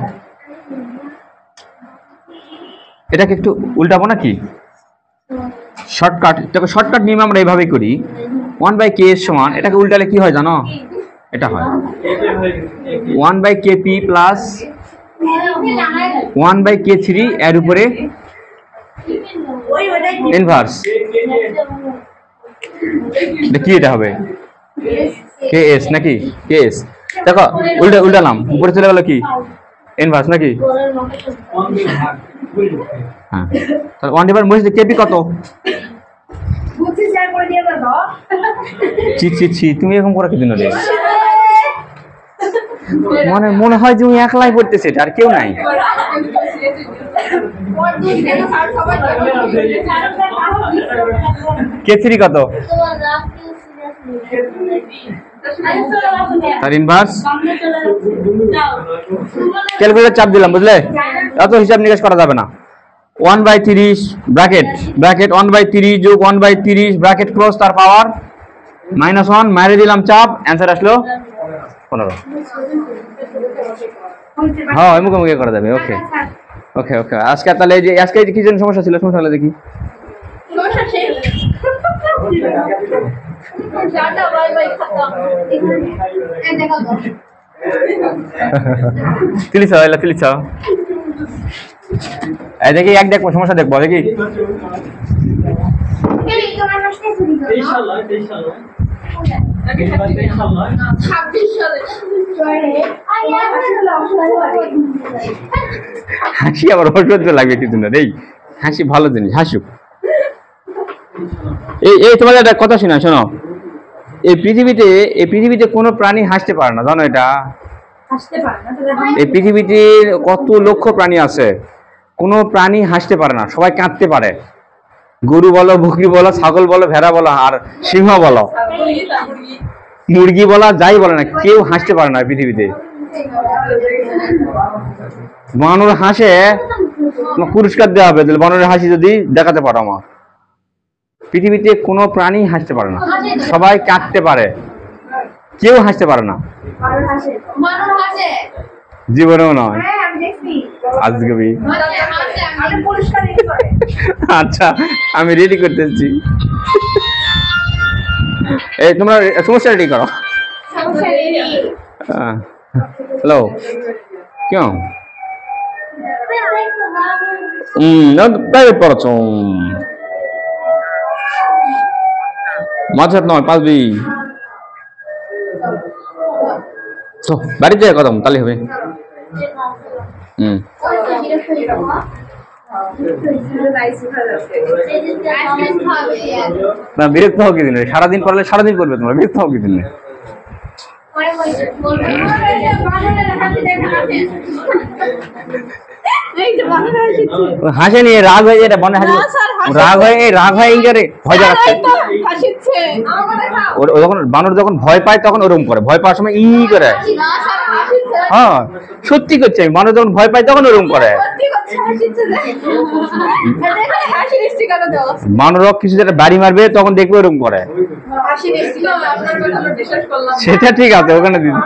এটাকে একটু উল্টাবো নাকি? শর্টকাট, দেখো শর্টকাট নিয়মে আমরা এইভাবেই করি। 1/ks সমান, এটাকে উল্টালে কি হয় জানো? এটা হয় 1/kp প্লাস 1/k3 এর উপরে ইনভার্স। কি এটা হবে? ks নাকি? ks, দেখো উল্টালাম, উপরে চলে গেল কি? ইনভার্স নাকি? হ্যাঁ, তাহলে 1/, kp কত? ছি, তুমি এরকম করে কি দিন রে? মনে হয় যে তুমি একলাই পড়তেছে, আর কেউ নাই। k3 কত? তার ইনভার্স। ক্যালকুলেটর চাপ দিলাম, বুঝলে? এত হিসাব নিকাশ করা যাবে না। 1/30 ব্র্যাকেট 1/30 যোগ 1/30 ব্র্যাকেট ক্লোজ, তার পাওয়ার -1, মাইরে দিলাম চাপ, অ্যান্সার আসলো 15। হ্যাঁ, মুখে করা যাবে। ওকে ওকে ওকে, আজকে তাহলে এই যে আজকে কি জন্য সমস্যা ছিল? সমস্যা হলো দেখি। তিলিছ এই দেখি, দেখবো সমস্যা, দেখবো দেখি। হাসি আবার অসহ্য লাগবে কিছু না, এই হাসি ভালো জিনিস, হাসুক। এই তোমাদের একটা কথা শোনো, এই পৃথিবীতে কোনো প্রাণী হাসতে পারে না, জানো এটা? এই পৃথিবীতে কত লক্ষ প্রাণী আছে, কোনো প্রাণী হাসতে পারে না, সবাই কাঁদতে পারে। গরু বলো, বকরি বলো, ছাগল বলো, ভেড়া বলো, আর সিংহ বলো, মুরগি বলো, যাই বলে না, কেউ হাসতে পারে না পৃথিবীতে। বানর হাসে, পুরস্কার দেওয়া হবে বানরের হাসি যদি দেখাতে পারো। আমার পৃথিবীতে কোনো প্রাণী হাসতে পারে না, সবাই কাঁদতে পারে, কেউ হাসতে পারে না। জীবনেও নয়, আজকে। আচ্ছা, আমি রেডি করতেছি। এই তোমরা সমস্যা রেডি করো। হ্যালো, কেউ পড়াচ্ছ? মাঝে নয়, পাঁচবি তো বাড়িতে যায় কদম, তাহলে হবে। না, বিরক্ত হোক দিন, সারাদিন পড়লে সারাদিন পড়বে, তোমরা বিরক্ত হোক দিন। হাসে নিয়ে রাগ হয়ে যায়, বনে হাসি, রাগ হয়ে ইংরে ভয় দেখাচ্ছে। যখন বানর যখন ভয় পায় তখন ওরকম করে, ভয় পাওয়ার সময় ই করে। হ্যাঁ, সত্যি করছে, বানর যখন ভয় পায় তখন ওরকম করে। বানর কিছু যেটা বাড়ি মারবে তখন দেখবে ওরকম করে। সেটা ঠিক আছে, ওখানে দিদি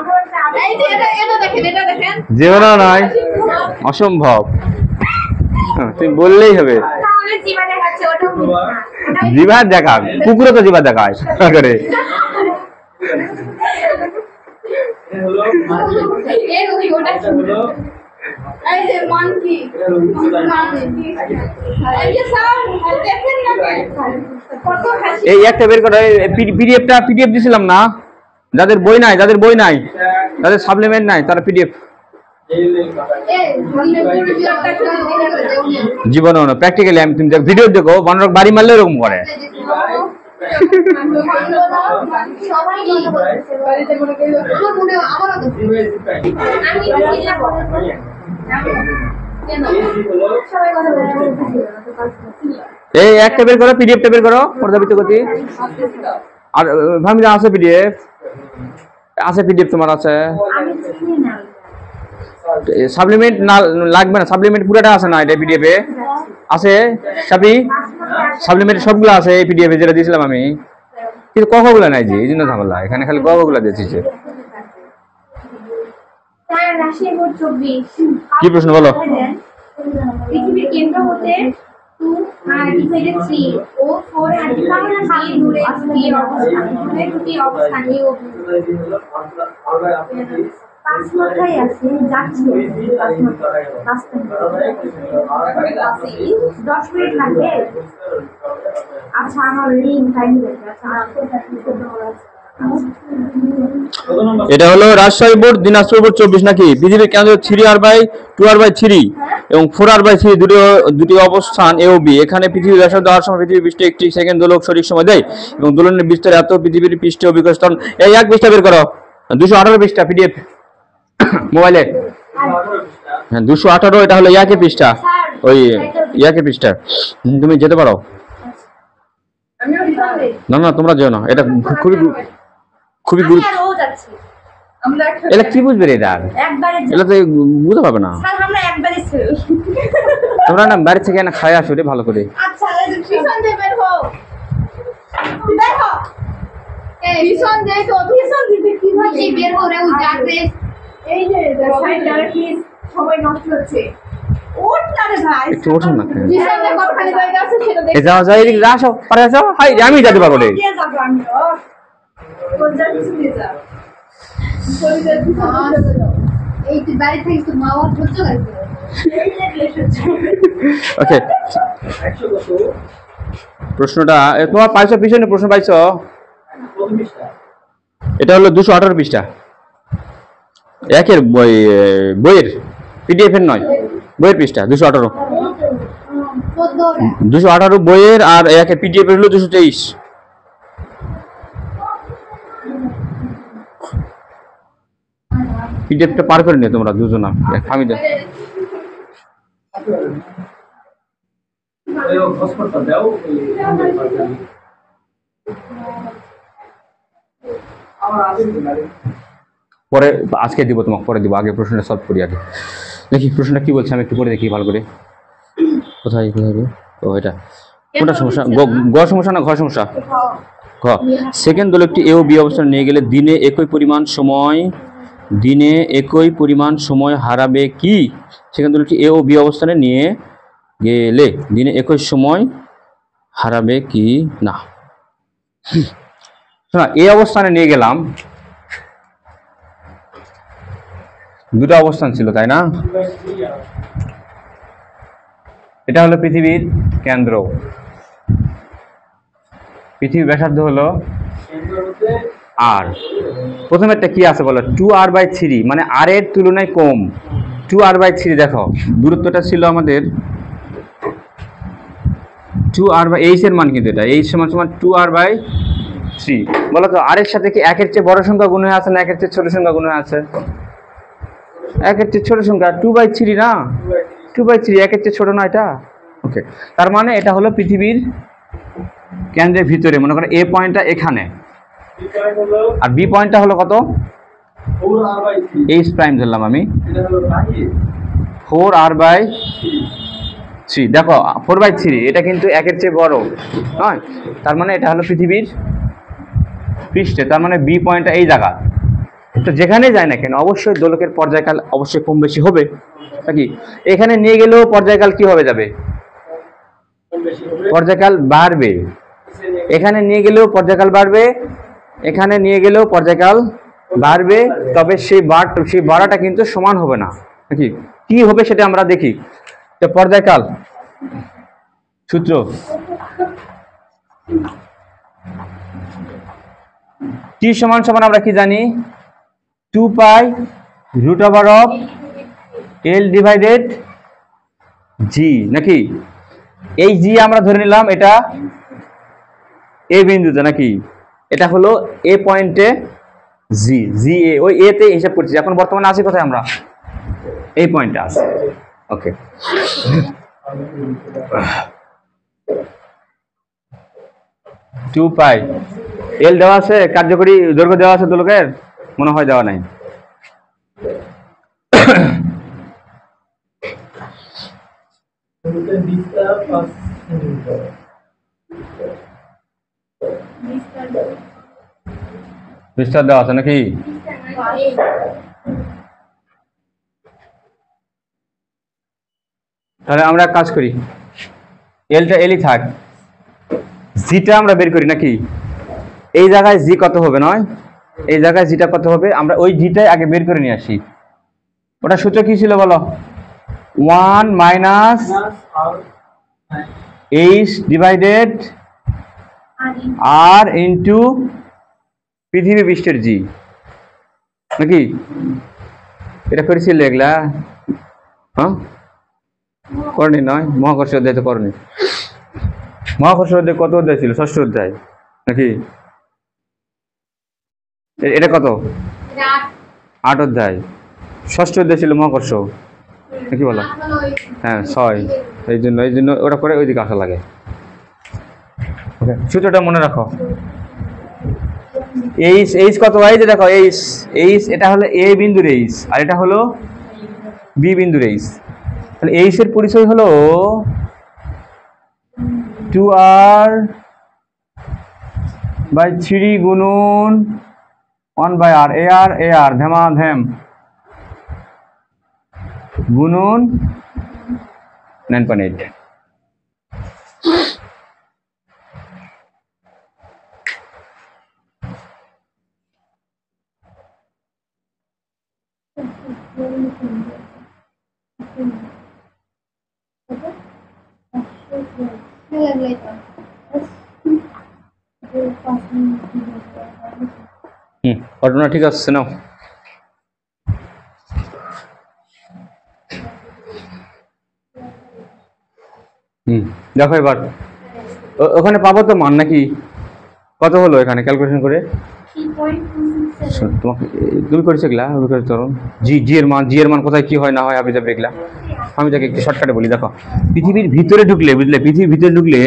জীবনও নয়, অসম্ভব। তুমি বললেই হবে। জিভা দেখা, কুকুরও তো জিভা দেখায় করে। এই একটা বের করে, পিডিএফ দিছিলাম না? যাদের বই নাই, যাদের সাপ্লিমেন্ট নাই, তারা পিডিএফ জীবনেও না, প্র্যাকটিক্যালি। আমি তুমি ভিডিও দেখো, বানর বাড়ি মারলে এরকম করে। এই একটা বের করো, পিডিএফটা বের করো, পর্যাপিত গতি। আর ভামিরা আছে পিডিএফ? আছে পিডিএফ তোমার আছে? সাপ্লিমেন্ট না লাগবে না, সাপ্লিমেন্ট পুরোটা আছে না এটা পিডিএফ এ আছে? সাবি সাপ্লিমেন্টারি সবগুলো আছে এই পিডিএফ যেটা দিয়েছিলাম আমি, কিন্তু ক খ গুলো নাই যে, এই জন্য ঝামেলা। এখানে খালি ক খ গুলো দিয়েছি। কি প্রশ্ন বলো? পৃথিবীর কেন্দ্র হতে 2 ও 4 দূরে দুটি অবস্থানে পাঁচ মাথায় আছে, যাচ্ছে 10 মিনিট লাগবে। আচ্ছা আমার লিঙ্ক টাইম লাগবে। এটা হলো রাজশাহী বোর্ড, দিনাজপুর বোর্ড 24 নাকি? পৃথিবীর কেন্দ্র 3r/2r/3 এবং 4r/3 দুটি অবস্থান এ ও বি। এখানে পৃথিবীর ব্যাসার্ধ দেওয়ার সময় পৃথিবীর পৃষ্ঠে একটি সেকেন্ড দোলক সঠিক সময় দেয় এবং দোলনের বিস্তার এত পৃথিবীর পৃষ্ঠে অভিকর্ষণ। এই এক পৃষ্ঠা বের করো, 218 পৃষ্ঠা পিডিএফ মোবাইলে। হ্যাঁ 218, এটা হলো ইয়াকে পৃষ্ঠা, ওই ইয়াকে পৃষ্ঠা। তুমি যেতে পারো। না না তোমরা যেও না, এটা খুবই খুবই গুরুত্ব। এটা কি বুঝবে রে? এটা এটা তো বুঝতে পারবে না। তোমরা না বাড়ি থেকে না খাই আসো রে ভালো করে। আমি যেতে পারবো রে। ওকে প্রশ্নটা তোমার পাইছো, পিছনে প্রশ্ন পাইছো। এটা হলো 218 পৃষ্ঠা, একের বইয়ের পিডিএফ এর নয়, বইয়ের পৃষ্ঠা 218 বইয়ের, আর একের পিডিএফ এর হলো 223। পিডিএফটা পার করে নিও তোমরা দুজন, আমি দেখ পরে আজকে দিব তোমাকে, পরে দিব। আগে প্রশ্নটা সলভ করি। আগে দেখি প্রশ্নটা কি বলছে, আমি একটু পরে দেখি ভালো করে। কোথায় কোথায়? ও এটা কোনটা সমস্যা? গ সমস্যা না ঘ সমস্যা? ঘ। সেকেন্ড দোলকটি এ ও বি অবস্থানে নিয়ে গেলে দিনে একই পরিমাণ সময় হারাবে কি? সেকেন্ড দোলকটি এ ও বি অবস্থানে নিয়ে গেলে দিনে একই সময় হারাবে কি না? শোনা, এই অবস্থানে নিয়ে গেলাম, দুটো অবস্থান ছিল তাই না? এটা হলো পৃথিবীর কেন্দ্র, পৃথিবীর ব্যাসার্ধ হলো আর। প্রথমেরটা কি আছে বলো? 2r/3, মানে আর এর তুলনায় কম। 2r/3 দেখো দূরত্বটা ছিল আমাদের 2r/h এর মান, কিন্তু এটা h সমান 2r/3। বলো তো আর এর সাথে কি একের চেয়ে বড় সংখ্যা গুণ হয়ে আছে না একের চেয়ে ছোট সংখ্যা গুণ হয়ে আছে? একের চেয়ে ছোট সংখ্যা 2/3 না? 2/3 একের চেয়ে ছোট না এটা? ওকে, তার মানে এটা হলো পৃথিবীর কেন্দ্রের ভিতরে। মনে করো এ পয়েন্টটা এখানে, আর বি পয়েন্টটা হলো কত? h প্রাইম ধরলাম আমি, 4r/3। দেখো 4/3 এটা কিন্তু একের চেয়ে বড় নয়, তার মানে এটা হলো পৃথিবীর পৃষ্ঠে। তার মানে বি পয়েন্টটা এই জায়গা। তো যেখানে যায় না কেন অবশ্যই দোলকের পর্যায়কাল অবশ্যই কম বেশি হবে নাকি? এখানে নিয়ে গেলেও পর্যায়কাল কি হবে যাবে? পর্যায়কাল বাড়বে। এখানে নিয়ে গেলেও পর্যায়কাল বাড়বে, এখানে নিয়ে গেলেও পর্যায়কাল বাড়বে। তবে সেই বাড়াটা কিন্তু সমান হবে না নাকি? কি হবে সেটা আমরা দেখি। তো পর্যায়কাল সূত্র টি সমান সমান আমরা কি জানি? 2π√L/g নাকি? এই জি আমরা ধরে নিলাম এটা এ বিন্দুতে নাকি? এটা হলো এ পয়েন্টে জি এ, ওই এ তে হিসাব করছি। এখন বর্তমানে আছি কোথায় আমরা? এই পয়েন্টে আছে। ওকে, 2π এল দেওয়া আছে, কার্যকরী দৈর্ঘ্য দেওয়া আছে দোলকের? মনে হয় দেওয়া নাই। বিস্তার দেওয়া আছে নাকি? তাহলে আমরা এক কাজ করি, এলটা এলই থাক, জিটা আমরা বের করি নাকি? এই জায়গায় জি কত হবে নয়, এই জায়গায় জিটা কত হবে, আমরা ওই জিটাই আগে বের করে নিয়ে আসি। ওটা সূত্র কি ছিল বলো? 1 মাইনাস এইচ ডিভাইডেড আর ইন্টু পৃথিবী পৃষ্ঠের জি নাকি? এটা করেছিল এগুলা? হ্যাঁ করনি নয়, মহাকর্ষ অধ্যায় তো করনি। মহাকর্ষ অধ্যায় কত অধ্যায় ছিল? 6ষ্ঠ অধ্যায় নাকি? এটা কত? 8 অধ্যায়। 6ষ্ঠ অধ্যায় ছিল মহাকর্ষ নাকি বলো? হ্যাঁ 6। এই জন্য ওটা করে ওইদিকে আসা লাগে। সূত্রটা মনে রাখো। এইচ এইচ কত? এই যে দেখো এইচ এইচ, এটা হলো এ বিন্দুর এইচ আর এটা হলো বি বিন্দুর এইচ। তাহলে এইচ এর পরিচয় হলো 2r/3 গুণন 1/r, এ আর ধেমা ধেম গুণন 9.8। ঘটনা ঠিক আছে নাও। দেখো এবার ওখানে পাবো তো মান নাকি? কত হলো এখানে ক্যালকুলেশন করে? তোমাকে তুমি করেছো এগুলা? জি জি এর মান কোথায় কি হয় না হয় আপনি যাবে এগুলা। আমি তাকে একটু শর্টকাটে বলি। দেখো পৃথিবীর ভিতরে ঢুকলে, বুঝলে, পৃথিবীর ভিতরে ঢুকলে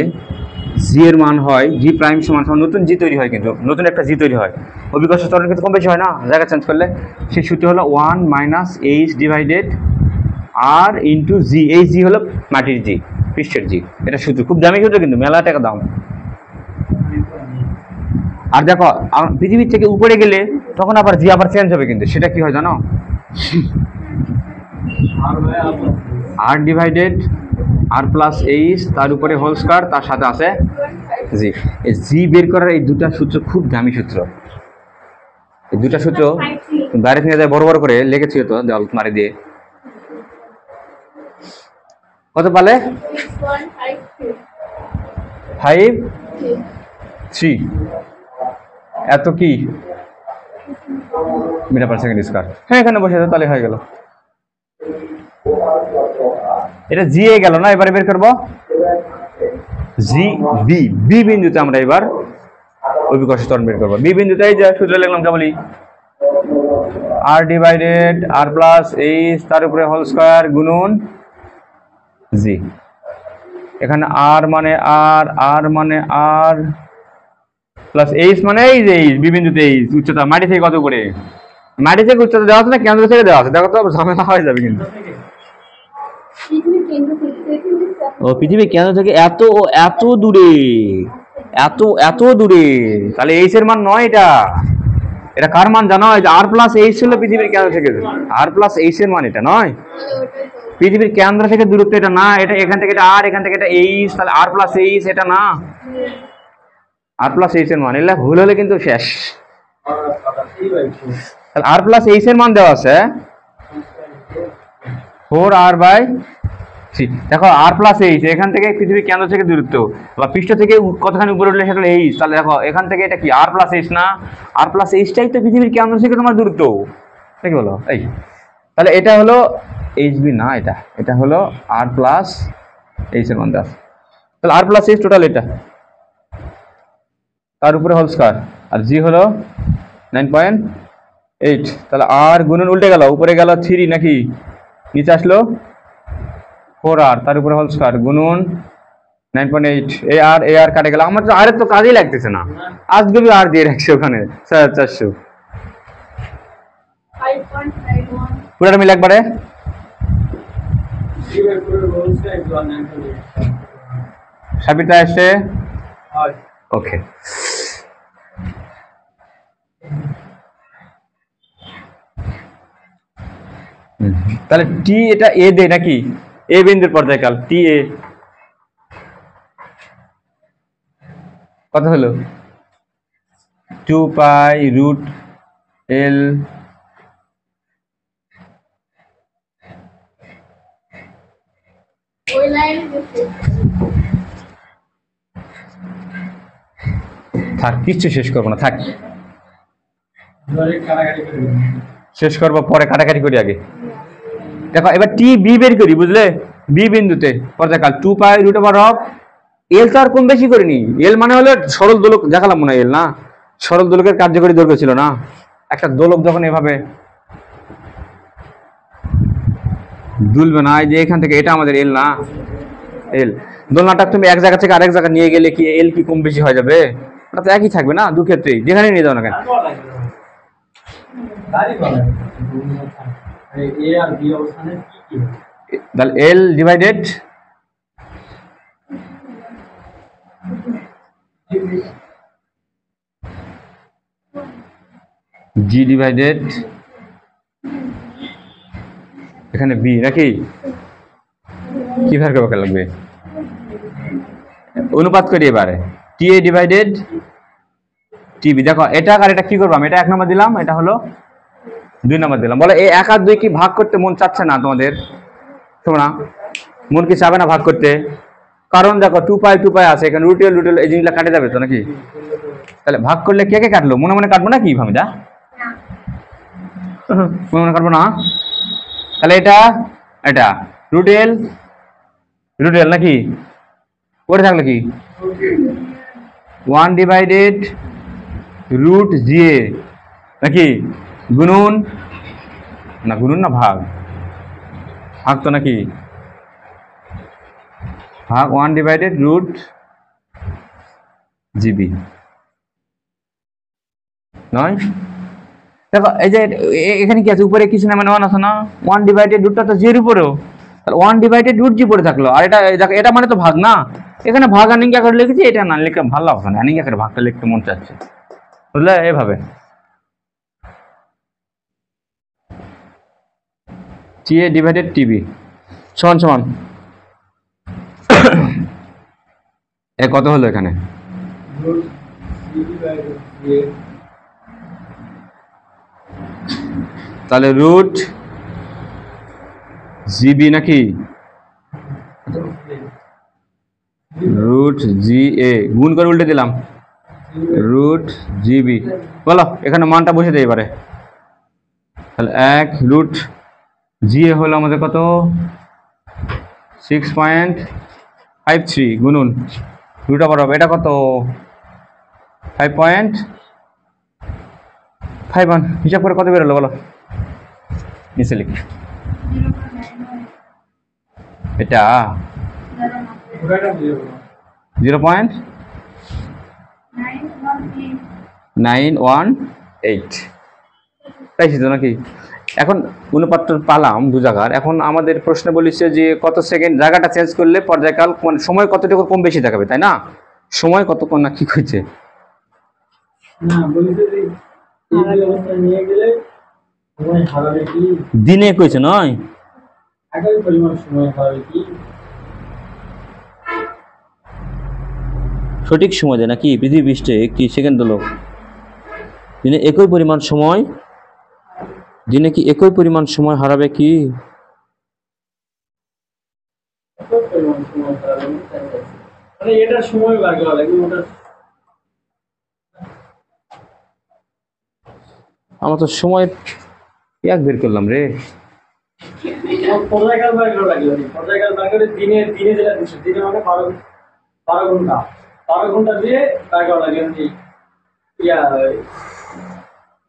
জি এর মান হয় জি প্রাইম সমান নতুন জি তৈরি হয়, কিন্তু নতুন একটা জি তৈরি হয়। অভিকর্ষ ত্বরণ কিন্তু কম বেশি হয় না জায়গা চেঞ্জ করলে। সেই সূত্র হলো 1 মাইনাস এইচ ডিভাইডেড আর ইন্টু জি। এই জি হলো মাটির জি, পৃষ্ঠের জি। এটা সূত্র খুব দামি সূত্র, কিন্তু মেলা টাকা দাম। আর দেখো পৃথিবীর থেকে উপরে গেলে তখন আবার জি আবার চেঞ্জ হবে, কিন্তু সেটা কি হয় জানো? আর ডিভাইডেড আর প্লাস এইচ তার উপরে হোল স্কয়ার, তার সাথে আছে জি। এই জি বের করার এই দুটা সূত্র খুব দামি সূত্র। এই দুটা সূত্র বাইরে নিয়ে যায় বড় বড় করে লিখেছি তো দেওয়াল মারি দিয়ে। কত পালে? 5.3 এত কি মিটার পার সেকেন্ড স্কয়ার। হ্যাঁ এখানে বসে যাও তাহলে হয়ে গেল। এটা জি এ গেল না, এবারে বের করবো জি বি। বি বিন্দুতে আমরা এবার অভিকর্ষ ত্বরণ বের করবো। বি বিন্দুতে এই যে সূত্র লিখলাম কেবলই, আর ডিভাইডেড আর প্লাস এইচ তার উপরে হোল স্কয়ার গুণন জি। এখানে আর মানে আর মানে আর প্লাস এইচ মানে এই যে বি বিন্দুতে এইচ উচ্চতা মাটি থেকে কত উপরে? মাটি থেকে উচ্চতা দেওয়া আছে না কেন্দ্র থেকে দেওয়া আছে? দেখো তো ঝামেলা হয়ে যাবে কিন্তু। ও পৃথিবীর কেন্দ্র থেকে এত দূরে, এত দূরে, তাহলে এইচ এর মান নয় এটা। এটা কার মান জানো? আর প্লাস এইচ হলো পৃথিবীর কেন্দ্র থেকে, আর প্লাস এইচ এর মান এটা নয়। পৃথিবীর কেন্দ্র থেকে দূরত্ব এটা না, এটা এখান থেকে এটা আর, এখান থেকে এটা এইচ, তাহলে আর প্লাস এইচ এটা না। আর প্লাস এইচ এর মান এলে ভুল হলে কিন্তু শেষ। তাহলে আর প্লাস এইচ এর মান দেওয়া আছে 4r/3। দেখো আর প্লাস এইচ এখান থেকে পৃথিবীর কেন্দ্র থেকে দূরত্ব বা পৃষ্ঠ থেকে কতখানি উপরে উঠলে সেটা এইচ। তাহলে দেখো এখান থেকে এটা কি আর প্লাস এইচ না? আর প্লাস এইচটাই তো পৃথিবীর কেন্দ্র থেকে তোমার দূরত্ব, ঠিক বলো? এই তাহলে এটা হলো এইচ বি না, এটা হলো আর প্লাস এইচ এর মান দেওয়া আছে। তাহলে আর প্লাস এইচ টোটাল এটা, তার উপরে হোল স্কয়ার, আর জি হলো 9.8। তাহলে আর গুণন উল্টে গেল, উপরে গেল 3 নাকি, নিচে আসলো 4r তার উপরে হোল স্কয়ার গুণন 9.8। এ আর কাটে গেল। আমার তো আর তো কাজই লাগতেছে না, আজকে আর দিয়ে রাখছি ওখানে 400। পুরোটা মিলে একবারে সাবিতা আসছে ওকে, তাহলে টি এটা এ দে নাকি, এ বিন্দুর পর্যায়কাল টি এ কত হলো? 2π√L ওই লাইনে গেছে। থাক, কিচ্ছু শেষ করবো না, থাক, শেষ করবো পরে, কাটাকাটি করি আগে। দেখো এবার টি বি বের করি, বুঝলে? বি বিন্দুতে পর্যায়কাল 2π√L তো আর কম বেশি করিনি। এল মানে হলো সরল দোলক, দেখালাম মনে হয় এল না, সরল দোলকের কার্যকরী দৈর্ঘ্য ছিল না। একটা দোলক যখন এভাবে দুলবে না, এই যে এখান থেকে, এটা আমাদের এল না, এল। দোলনাটা তুমি এক জায়গা থেকে আরেক জায়গা নিয়ে গেলে কি এল কি কম বেশি হয়ে যাবে? ওটা তো একই থাকবে না, দু ক্ষেত্রেই, যেখানে নিয়ে যাও না কেন। তাহলে এল ডিভাইডেড জি ডিভাইডেড এখানে বি নাকি, কি ভাগ করবে লাগবে? অনুপাত করি এবারে, টি এ ডিভাইডেড টিবি। দেখো এটা আর এটা কি করবো আমি, এটা 1 নম্বর দিলাম, এটা হলো 2 নম্বর দিলাম। বলে এই 1 আর 2 কি ভাগ করতে মন চাচ্ছে না তোমাদের? তোমরা মন কি চাবে না ভাগ করতে? কারণ দেখো 2π আছে এখানে, √L এই জিনিসটা কাটে যাবে তো নাকি? তাহলে ভাগ করলে কে কে কাটলো? মনে মনে কাটবো নাকি ভামিদা? মনে মনে কাটবো না। তাহলে এটা এটা √L নাকি, পড়ে থাকলো কি 1 ডিভাইডেড √GA নাকি, গুণন না, গুণন না ভাগ, ভাগ তো নাকি, ভাগ 1 ডিভাইডেড √GB নয়। দেখো এই যে এখানে কি আছে, উপরে কিছু না, মানে 1 আছে না, 1 ডিভাইডেড √টা তো জির উপরেও, তাহলে 1 ডিভাইডেড √G পড়ে থাকলো। আর এটা দেখো, এটা মানে তো ভাগ না, এখানে ভাগ আনিঙ্গা করে লিখেছি, এটা না লিখে ভালো লাগছে না, আনিঙ্গা করে ভাগটা লিখতে মন চাচ্ছে, বুঝলে? এভাবে TA ডিভাইডেড TB সমান সমান এ কত হলো এখানে? তাহলে √GB নাকি, √GA গুণ করে উল্টে দিলাম, √GB। বলো এখানে মানটা বসে দেয় এবারে। তাহলে 1 √GA হলো আমাদের কত, 6.53 গুণন √টা বড় হবে, এটা কত 5.51। হিসাব করে কত বেরোলো বলো, নিচে লিখ। এটা 0.918 পাইছি তো নাকি? এখন অনুপাত পালাম দু জায়গার। এখন আমাদের প্রশ্ন বলেছে যে কত সেকেন্ড, জায়গাটা চেঞ্জ করলে পর্যায়কাল সময় কতটুকু কম বেশি দেখাবে, তাই না? সময় কতক্ষণ না কি কইছে না, বলিতে যে এই অবস্থা নিয়ে গেলে সময় হারাবে কি, দিনে কইছে নয়, একই পরিমাণ সময় হারাবে কি, সঠিক সময় দেয় নাকি? পৃথিবী পৃষ্ঠে একটি সেকেন্ড হলো দিনে একই পরিমাণ সময়, দিনে কি একই পরিমাণ সময় হারাবে কি? একই পরিমাণ সময় হারাবে না, তাই আছে। মানে এটা সময় বার করা লাগবে, ওটা আমরা তো সময় এক বের করলাম রে। পর্যায়কাল বার করা লাগবে। পর্যায়কাল বার করে দিনে যেটা দিচ্ছে, দিনে মানে 12 ঘন্টা, 12 ঘন্টা দিয়ে বার করা লাগবে। ইয়া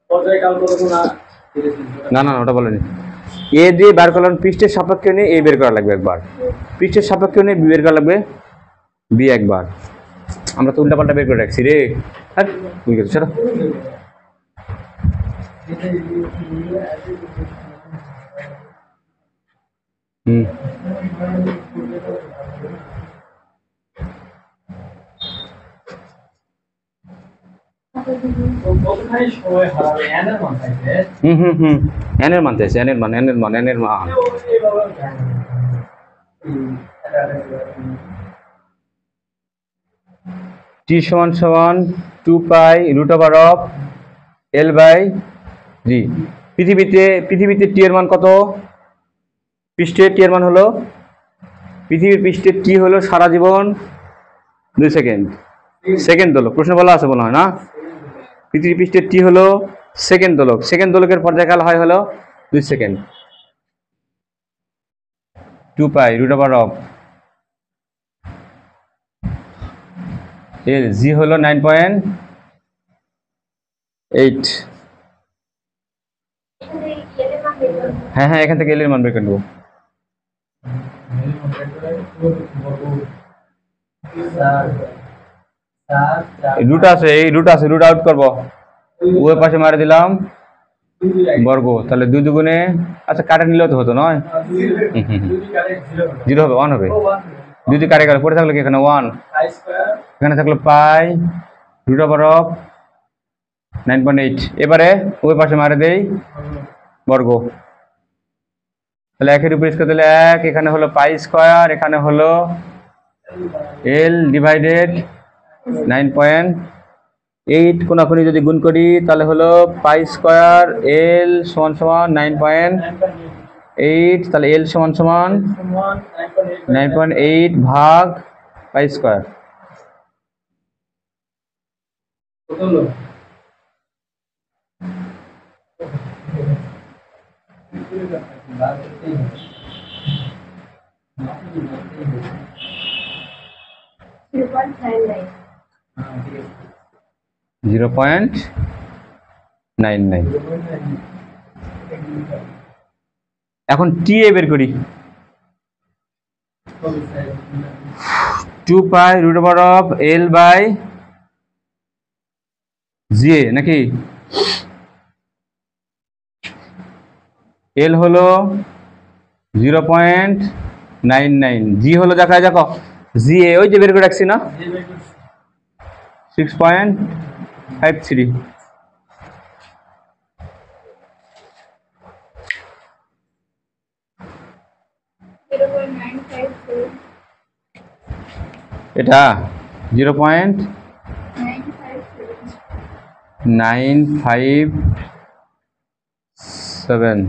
পর্যায়কাল কতক্ষণ না না ওটা বলেনি। এ দিয়ে বার করলাম, পৃষ্ঠের সাপেক্ষে নিয়ে এ বের করা লাগবে একবার, পৃষ্ঠের সাপেক্ষে নিয়ে বি বের করা লাগবে বি একবার। আমরা তো উল্টাপাল্টা বের করে রাখছি রে। হ্যাঁ বুঝে গেছো, সেটা কতখানি সময় হারাবে এনের মান থাকবে এন এর মান চাইছে, এন এর মান, এন এর মান, এন এর মান। টি সমান সমান 2 pi root over of L by g. পৃথিবীতে টি এর মান কত? পৃষ্ঠে টি এর মান হলো, পৃথিবীর পৃষ্ঠে টি হলো সারা জীবন 2 সেকেন্ড। সেকেন্ড দোলক, প্রশ্ন বলা আছে বলা হয় না? পৃথিবীর পৃষ্ঠে টি হলো সেকেন্ড দোলক, সেকেন্ড দোলকের পর্যায়কাল হয় হলো 2 second. 2 pi root over of L, g হলো 9.8। হ্যাঁ হ্যাঁ, এখান থেকে এল এর মান বের করে নেবো। রুট আছে, এই রুট আছে, রুট আউট করবো, ওই পাশে মারে দিলাম বর্গ, তাহলে 2 দুগুণে, আচ্ছা কাটা নিলেও তো হতো নয়, 0 হবে, 1 হবে, 2 দিয়ে কাটে গেল, পড়ে থাকলো কি এখানে 1, এখানে থাকলো পাই রুট ওভার অফ 9.8। এবারে ওই পাশে মারে দেই বর্গ, তাহলে একের উপর স্কয়ার দিলে 1, এখানে হলো পাই স্কয়ার, এখানে হলো এল ডিভাইডেড 9.8, কোনাকুনি যদি গুণ করি তাহলে হলো পাই স্কয়ার এল সমান সমান 9.8, তাহলে এল সমান সমান 9.8 ভাগ পাই স্কয়ার। Zero point 99। এখন টি এ বের করি, 2 pi root over of L by g এ, নাকি? এল হলো 0.99, জি হলো দেখায় দেখো, জি এ ওই যে বের করে রাখছি না 6.53। এটা 0.957।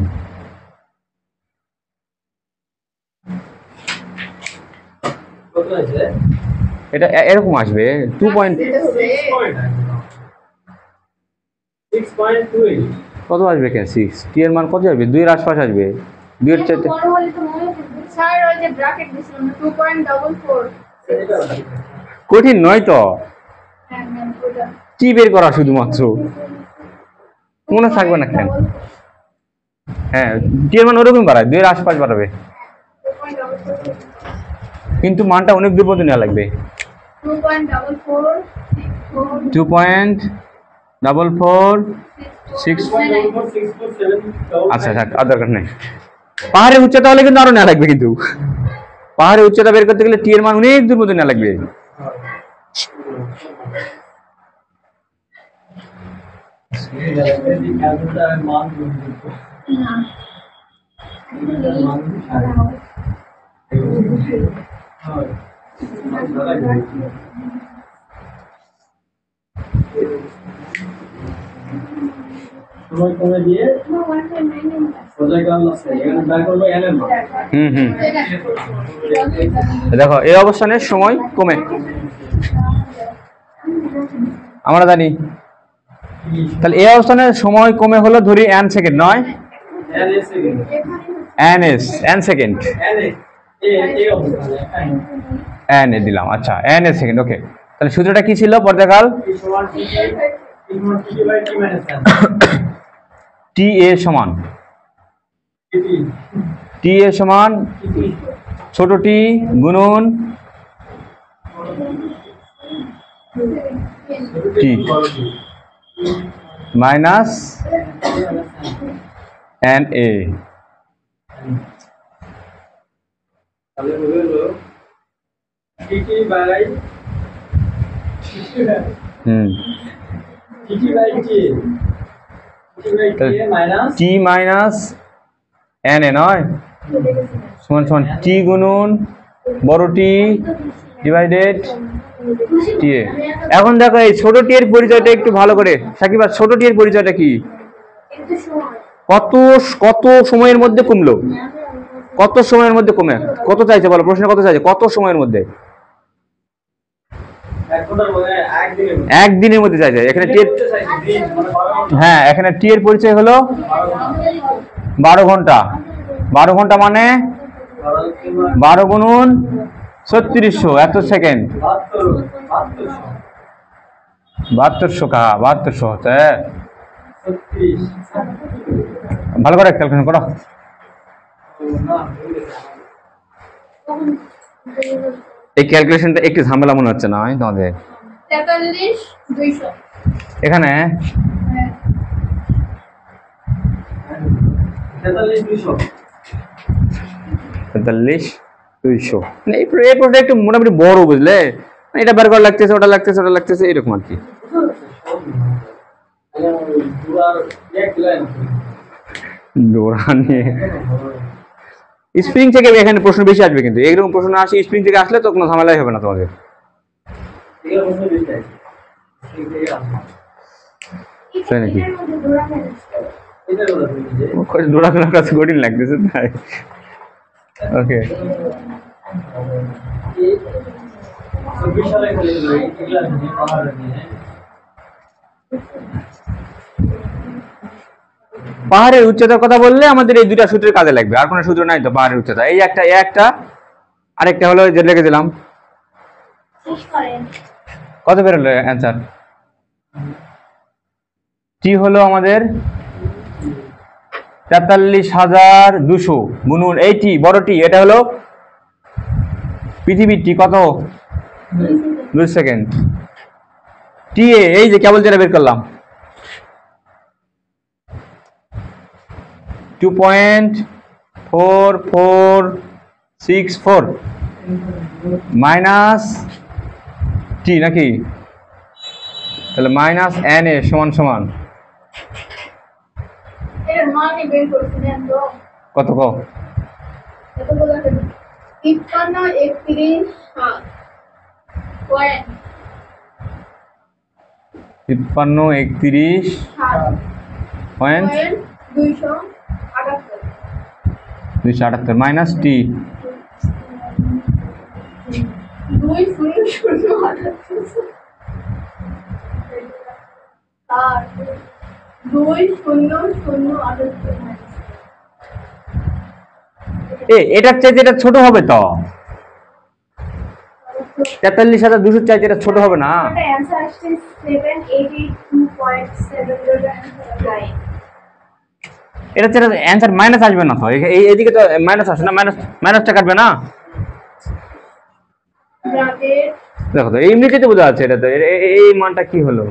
এটা এরকম আসবে 2 পয়েন্ট, কত আসবে? কেন 6, টি এর মান কত আসবে? 2 এর আশপাশ আসবে, 2 এর চাইতে কঠিন নয় তো, কি বের করা শুধুমাত্র মনে থাকবে না কেন? হ্যাঁ, টি এর মান ওরকম বাড়ায়, 2 এর আশপাশ বাড়াবে, কিন্তু মানটা অনেক দূর পর্যন্ত নেওয়া লাগবে। 2.4466। আচ্ছা থাক, আর দরকার নেই। পাহাড়ের উচ্চতা হলে কিন্তু আরো নেওয়া লাগবে, কিন্তু পাহাড়ের উচ্চতা বের করতে গেলে টি এর মান অনেক দূর পর্যন্ত নেওয়া লাগবে। সময় কমে দিয়ে দেখো এই অবস্থানে সময় কমে, আমরা জানি, তাহলে এই অবস্থানে সময় কমে হলো ধরি n সেকেন্ড, নয় n সেকেন্ড, n এ দিলাম, আচ্ছা n এ সেকেন্ড, ওকে। তাহলে সূত্রটা কি ছিল? পর্যায়কাল টি এ সমান ছোট টি গুণন টি মাইনাস এন এ। T by k, T by k minus T minus n এ নয় সমান সমান টি গুণন বড় টি ডিভাইডেড টি এ। এখন দেখো এই ছোট টি এর পরিচয়টা একটু ভালো করে, সাকিব আর ছোট টি এর পরিচয়টা কি? একটু সময় কত কত সময়ের মধ্যে কমলো, কত সময়ের মধ্যে কমে, কত চাইছে বলো, প্রশ্ন কত চাইছে, কত সময়ের মধ্যে? 1 ঘন্টার মধ্যে, 1 দিনের মধ্যে, একদিনের মধ্যে চাইছে। এখানে টি এর, দিন মানে 12 ঘন্টা, হ্যাঁ এখানে টি এর পরিচয় হলো 12 ঘন্টা। 12 ঘন্টা মানে 12 গুণন 3600 এত সেকেন্ড, 7200 কা 7200 হচ্ছে। 36 ভালো করে ক্যালকুলেশন করো। না এই ক্যালকুলেশনটা একটু ঝামেলা মনে হচ্ছে না তোমাদের? 43 200 এখানে 43 200 মানে এই প্রশ্নটা একটু মোটামুটি বড়, বুঝলে? এটা বের করা লাগতেছে, ওটা লাগতেছে, ওটা লাগতেছে, এরকম আর কি। ডোরা নিয়ে স্প্রিং থেকে এখানে প্রশ্ন বেশি আসবে, কিন্তু এইরকম প্রশ্ন আসে স্প্রিং থেকে আসলে তো কোনো ঝামেলাই হবে না তোমাদের। তাই নাকি? ডোরা কোনার কাছে কঠিন লাগতেছে তাই। ওকে, পাহাড়ের উচ্চতার কথা বললে আমাদের এই দুইটা সূত্রের কাজে লাগবে, আর কোনো সূত্র নাই তো। পাহাড়ের উচ্চতা এই একটা, একটা আরেকটা হলো যে লিখে দিলাম। কত বেরোলো অ্যান্সার? টি হলো আমাদের 43,200 গুণন এই টি বড় টি, এটা হলো পৃথিবীর টি, কত 2 সেকেন্ড। টি এ এই যে কেবল যেটা বের করলাম 2.4464 মাইনাস টি নাকি, তাহলে মাইনাস এন এ সমান সমান এর মানে বের করছিলেন তো কত? এতগুলো 53 31 7 পয়েন্ট 53 31 পয়েন্ট 278 মাইনাস টি 2008 এটার চাইতে এটা ছোট হবে তো, 43,200 চাইতে এটা ছোট হবে না। অ্যানসার আসছে 782.709 এটা চাইতে অ্যান্সার মাইনাস আসবে না তো, এইদিকে তো মাইনাস আসে না, মাইনাসটা কাটবে না। ব্র্যাকেট দেখো তো এমনিতে তো বোঝা যাচ্ছে এটা তো, এই মানটা কি হলো?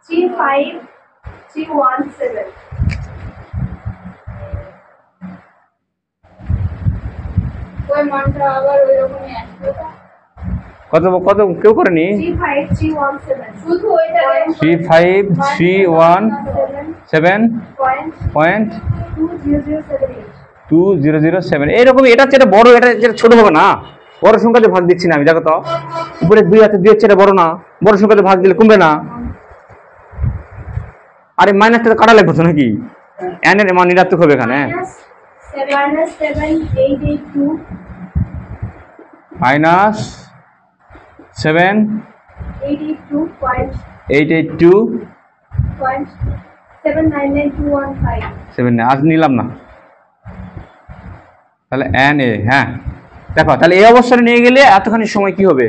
35317 ওই মানটা আবার ওই রকমই আসবে কত কত কেউ করেনি? 35317 শুধু ওইটা 35317 পয়েন্ট 20078 2007 এইরকম। এটা হচ্ছে এটা বড়, এটা যেটা ছোট হবে না। বড় সংখ্যাতে ভাগ দিচ্ছি না আমি, দেখো তো উপরে 2 হাতে 2 হচ্ছে, এটা বড় না, বড় সংখ্যাতে ভাগ দিলে কমবে না। আরে মাইনাসটা কাটা লাগবে তো নাকি, এন এর মান ঋণাত্মক হবে এখানে। -7882 মাইনাস 7 82.7999215 7 আজ নিলাম না, তাহলে এন এ। হ্যাঁ দেখো, তাহলে এই অবস্থায় নিয়ে গেলে এতখানি সময় কি হবে,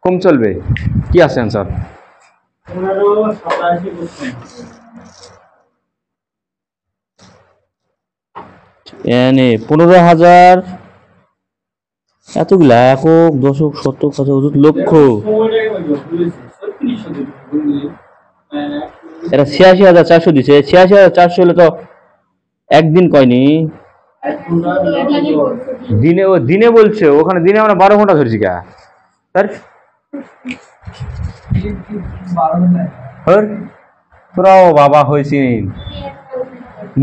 কম চলবে। কি আছে অ্যান্সার? 15,000 এতগুলা একক দশক শতক লক্ষ, এটা 86,400 দিছে। 86,400 হলে তো একদিন কয়নি, দিনই বলছে, দিন। দিনে ও দিনে বলছে, ওখানে দিনে আমরা 12 ঘন্টা ধরছি কে স্যার? তোরাও বাবা হয়েছি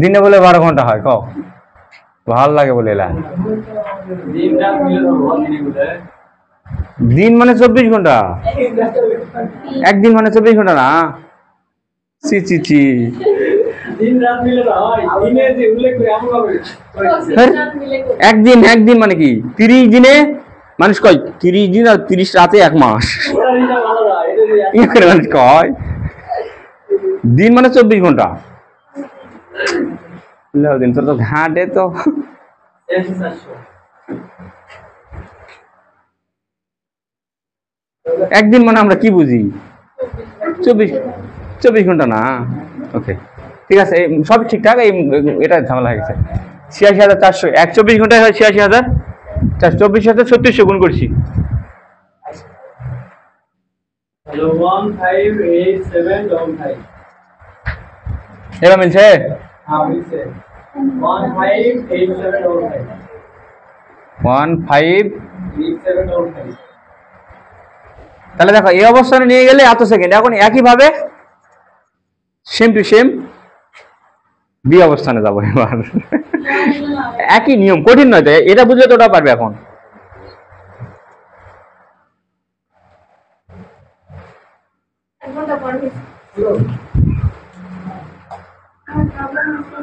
দিনে বলে 12 ঘন্টা হয় ক ভাল লাগে বলে এলা দিন রাত মিলে ধরবো দিনে বলে দিন মানে 24 ঘন্টা একদিন মানে 24 ঘন্টা না চি চি চি দিন রাত মিলে না হয় দিনে যে উল্লেখ করে এমন ভাবে একদিন মানে কি 30 দিনে মানুষ কয় 30 দিন আর 30 রাতে 1 মাস ওটা দিনে ভালো না এটা যে কি করে মানুষ কয় দিন মানে 24 ঘন্টা লো দিন তোর তো ঘাটে তো 400 একদিন মানে আমরা কি বুঝি 24 ঘন্টা না ওকে ঠিক আছে সব ঠিকঠাক এটা ঝামেলা হয়ে গেছে 86,400 124 ঘন্টায় হয় 86,000 24,3600 গুণ করছি হ্যালো 158715 এবার মিলছে হ্যাঁ মিলছে 158715 15 8715 তাহলে দেখো এই অবস্থানে নিয়ে গেলে এত সেকেন্ড এখন একই ভাবে সেম টু সেম বি অবস্থানে যাবো এবার একই নিয়ম কঠিন নয় তো এটা বুঝলে তো ওটা পারবে এখন এক ঘন্টা পর হয়েছে। আমার প্রবলেম হচ্ছে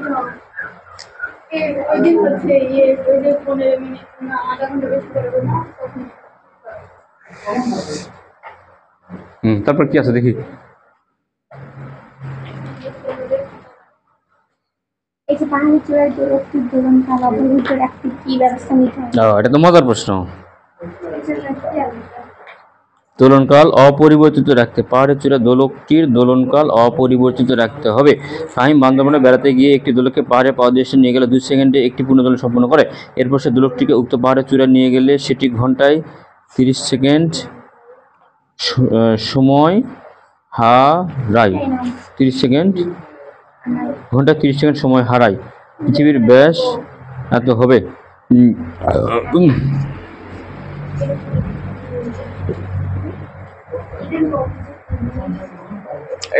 ওই দিন হচ্ছে ওই যে 15 মিনিট না আধা ঘন্টা বেশি করবো না তখন তারপর কি আছে দেখি এই যে পাহাড়ি চূড়ায় দোলকটির দোলনকাল অবরোধের একটি কি ব্যবস্থা নিতে হবে? এটা তো মজার প্রশ্ন এটা রাখতে হবে। দোলনকাল অপরিবর্তিত রাখতে পাহাড়ের চূড়া দোলকটির দোলনকাল অপরিবর্তিত রাখতে হবে ফাহিম বান্দরবনে বেড়াতে গিয়ে একটি দোলককে পাহাড়ে পাদদেশে নিয়ে গেলে 2 সেকেন্ডে একটি পূর্ণ দোলন সম্পন্ন করে এরপর সে দোলকটিকে উক্ত পাহাড়ের চূড়া নিয়ে গেলে সেটি ঘন্টায় 30 সেকেন্ড সময় হারায় 30 সেকেন্ড ঘন্টায় 30 সেকেন্ড সময় হারায় পৃথিবীর ব্যাস এত হবে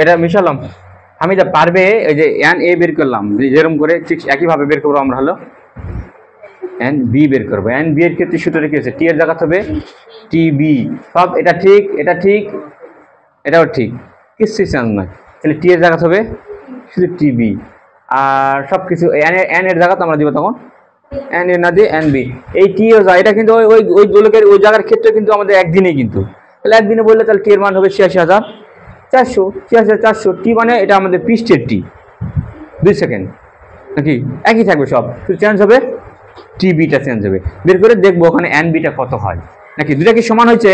এটা মিশালাম আমি যা পারবে ওই যে এন এ বের করলাম যেরকম করে ঠিক একইভাবে বের করবো আমরা হলো এন বি বের করবো এন বি এর ক্ষেত্রে সূত্রটা কি আছে টি এর জায়গা হবে টি বি সব এটা ঠিক এটাও ঠিক কিছু চেঞ্জ নয় তাহলে টি এর জায়গা হবে শুধু টি বি আর সব কিছু এন এর জায়গা তো আমরা দিব তখন এন এ না দিয়ে এন বি এই টি ও যায় এটা কিন্তু ওই ওই দোলকের ওই জায়গার ক্ষেত্রে কিন্তু আমাদের একদিনেই কিন্তু তাহলে একদিনে বললে তাহলে টি এর মান হবে 86,400 টি মানে এটা আমাদের পৃষ্ঠের টি 2 সেকেন্ড নাকি একই থাকবে সব শুধু চেঞ্জ হবে টি বিটা চেঞ্জ হবে বের করে দেখবো ওখানে এন বিটা কত হয় নাকি দুটা কি সমান হয়েছে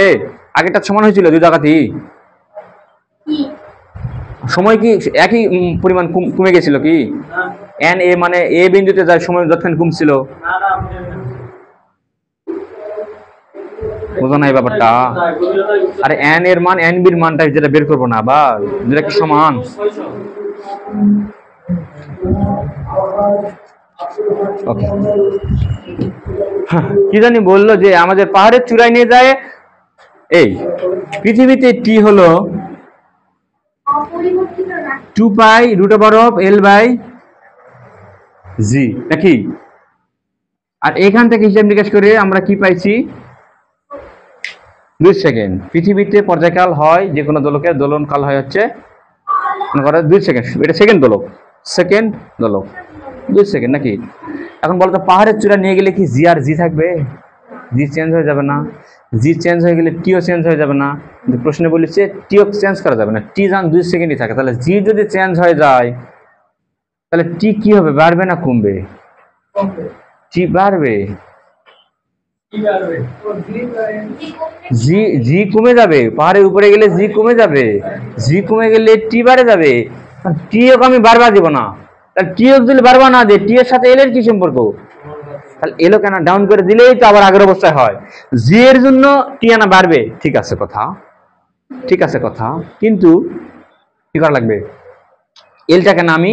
আগেরটা সমান হয়েছিল দুই জায়গাতেই সময় কি একই পরিমাণ কমে গেছিল কি এন এ মানে এ বিন্দুতে যায় সময় যতক্ষণ কমছিল না না বোঝা নাই ব্যাপারটা আরে এন এর মান এন বির মানটা যেটা বের করবো না আবার যেটা কি সমান ওকে কি জানি বললো যে আমাদের পাহাড়ের চূড়ায় নিয়ে যায় এই পৃথিবীতে টি হলো অপরিবর্তিত রাখতে 2 পাই √L/g নাকি আর এখান থেকে হিসাব নিকাশ করে আমরা কি পাইছি 2 সেকেন্ড পৃথিবীতে পর্যায়কাল হয় যে কোনো দোলকের দোলনকাল হয় হচ্ছে মনে করো 2 সেকেন্ড এটা সেকেন্ড দোলক 2 সেকেন্ড নাকি এখন বলতো পাহাড়ের চূড়া নিয়ে গেলে কি জি আর জি থাকবে জি চেঞ্জ হয়ে যাবে না জি চেঞ্জ হয়ে গেলে টিও চেঞ্জ হয়ে যাবে না কিন্তু প্রশ্নে বলেছে টিও চেঞ্জ করা যাবে না টি যান 2 সেকেন্ডই থাকে তাহলে জি যদি চেঞ্জ হয়ে যায় তাহলে টি কি হবে বাড়বে না কমবে টি বাড়বে কি করবে জি কমে যাবে পাহাড়ের উপরে গেলে জি কমে গেলে টি বাড়ে যাবে টিও আমি বারবার দিব না তাহলে টিও যদি বারবার না দে টি এর সাথে এল এর কি সম্পর্ক তাহলে এলো কেন ডাউন করে দিলেই তো আবার আগের অবস্থায় হয় জি এর জন্য টি আনা বাড়বে ঠিক আছে কথা কিন্তু কি করা লাগবে এলটাকে না আমি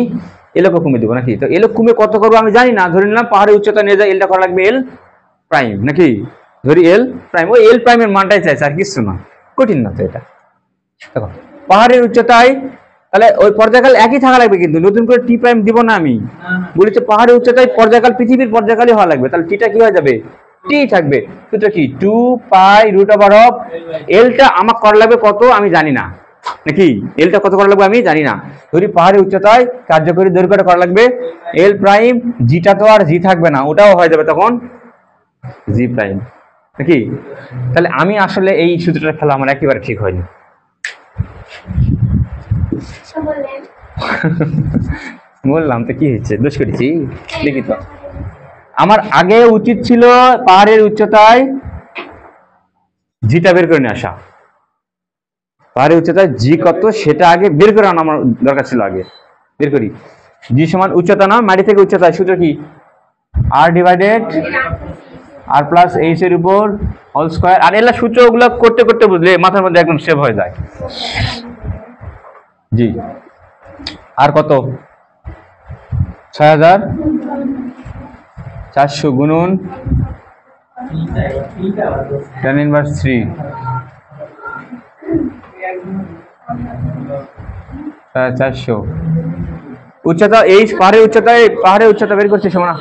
এলকে কমে দিব নাকি? তো এল কমে কত করবো আমি জানি না, ধরে নিলাম পাহাড়ের উচ্চতা নিয়ে যায়, এলটা করা লাগবে এল প্রাইম নাকি, ধরি এল প্রাইম, ওই এল প্রাইমের মানটাই চাইছে আর কিছু না, কঠিন না তো এটা। দেখো পাহাড়ের উচ্চতায় তাহলে ওই পর্যায়কাল একই থাকা লাগবে, কিন্তু নতুন করে টি প্রাইম দিব না আমি, বলেছে পাহাড়ের উচ্চতায় পর্যায়কাল পৃথিবীর পর্যায়কালই হওয়া লাগবে, তাহলে টিটা কি হয়ে যাবে, টি থাকবে। সূত্র কি 2 পাই রুট ওভার অফ এলটা আমার করা লাগবে কত আমি জানি না নাকি, এলটা কত করা লাগবে আমি জানি না, ধরি পাহাড়ের উচ্চতায় কার্যকরী দৈর্ঘ্যটা করা লাগবে এল প্রাইম, জিটা তো আর জি থাকবে না, ওটাও হয়ে যাবে তখন জি প্রাইম নাকি। তাহলে আমি আসলে এই সূত্রটা ফেলা আমার একেবারে ঠিক হয়নি। বললেন বললাম তো কি হয়েছে, দোষ করেছি দেখি তো। আমার আগে উচিত ছিল পাহাড়ের উচ্চতায় জিটা বের করে নিয়ে আসা, পাহাড়ের উচ্চতায় জি কত সেটা আগে বের করে আনা আমার দরকার ছিল, আগে বের করি। জি সমান উচ্চতা না, মাটি থেকে উচ্চতা, সূত্র কি আর ডিভাইডেড আর প্লাস এইচ এর উপর হোল স্কয়ার। আর এলা সূত্র ওগুলো করতে করতে বুঝলে মাথার মধ্যে একদম সেভ হয়ে যায়। জি আর কত 6400 গুণন tan ইনভার্স 3 400 উচ্চতা, এই পাহাড়ের উচ্চতা বের করছে সমান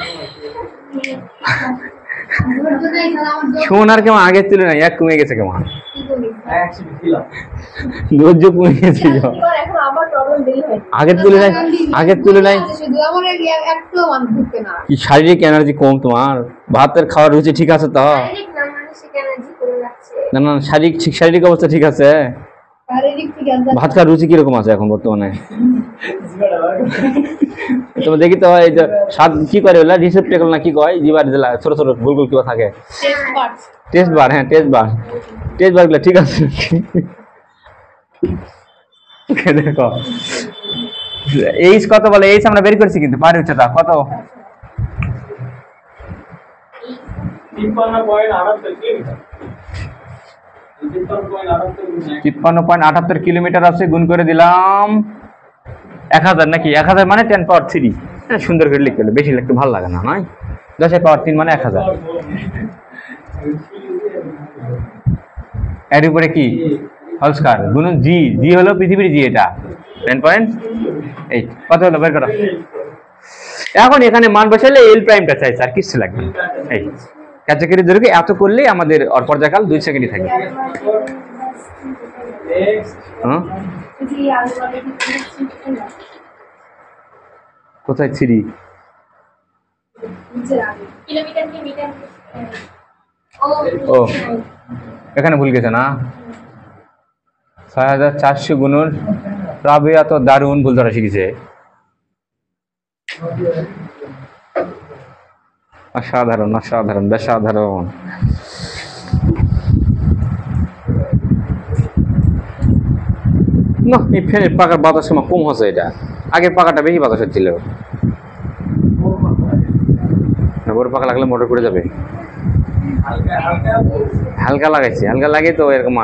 সোনার কেমন আগের তুলনায় এক কমে গেছে, কেমন ধৈর্য কমে গেছে এখন আবার প্রবলেম বেরি হয় আগের তুলনায় শুধু আমার একটু মান ঢুকবে না, কি শারীরিক এনার্জি কম তোমার, ভাতের খাওয়ার রুচি ঠিক আছে তো? শারীরিক না মানসিক এনার্জি কমে যাচ্ছে। না না, শারীরিক অবস্থা ঠিক আছে, শারীরিক ঠিক আছে, ভাত খাওয়ার রুচি কিরকম আছে এখন বর্তমানে? তোমার দেখি তো এই যে স্বাদ কি করে ওলা রিসেপ্টেকল না কি কয়, জিবার জেলা ছোট ছোট গোল গোল কিবা থাকে, টেস্ট বার, হ্যাঁ টেস্ট বার গুলো ঠিক আছে। দেখো এইচ কত বলে, এইচ আমরা বের করছি কিন্তু পাহাড়ের উচ্চতা কত, 53.78 কিলোমিটার আছে, গুণ করে দিলাম 1000 নাকি, 1000 মানে 10 পাওয়ার 3, সুন্দর করে লিখতে হলে, বেশি লিখতে ভালো লাগে না নয়, 10 পাওয়ার 3 মানে 1000, এর উপরে কি হোল স্কয়ার গুণন জি হলো পৃথিবীর জি, এটা 10.8 কত হলো বের করো। এখন এখানে মান বসালে এল প্রাইমটা চাইছে, আর কিছু লাগবে না। এই কার্যকরী দৈর্ঘ্য এত করলেই আমাদের পর্যায়কাল 2 সেকেন্ডই থাকে। হ্যাঁ কোথায় 3 কিলোমিটার কি মিটার? ও এখানে ভুল গেছে না, 6400 গুণন, রাবিয়া তো দারুণ ভুল ধরা শিখেছে, অসাধারণ অসাধারণ বেসাধারণ। না এই ফ্যানের পাকার বাতাস সময় কম হচ্ছে, এটা আগের পাকাটা বেশি বাতাস হচ্ছিল, বড় পাকা লাগলে মোটর করে যাবে, হালকা লাগাইছি, হালকা লাগে তো এরকম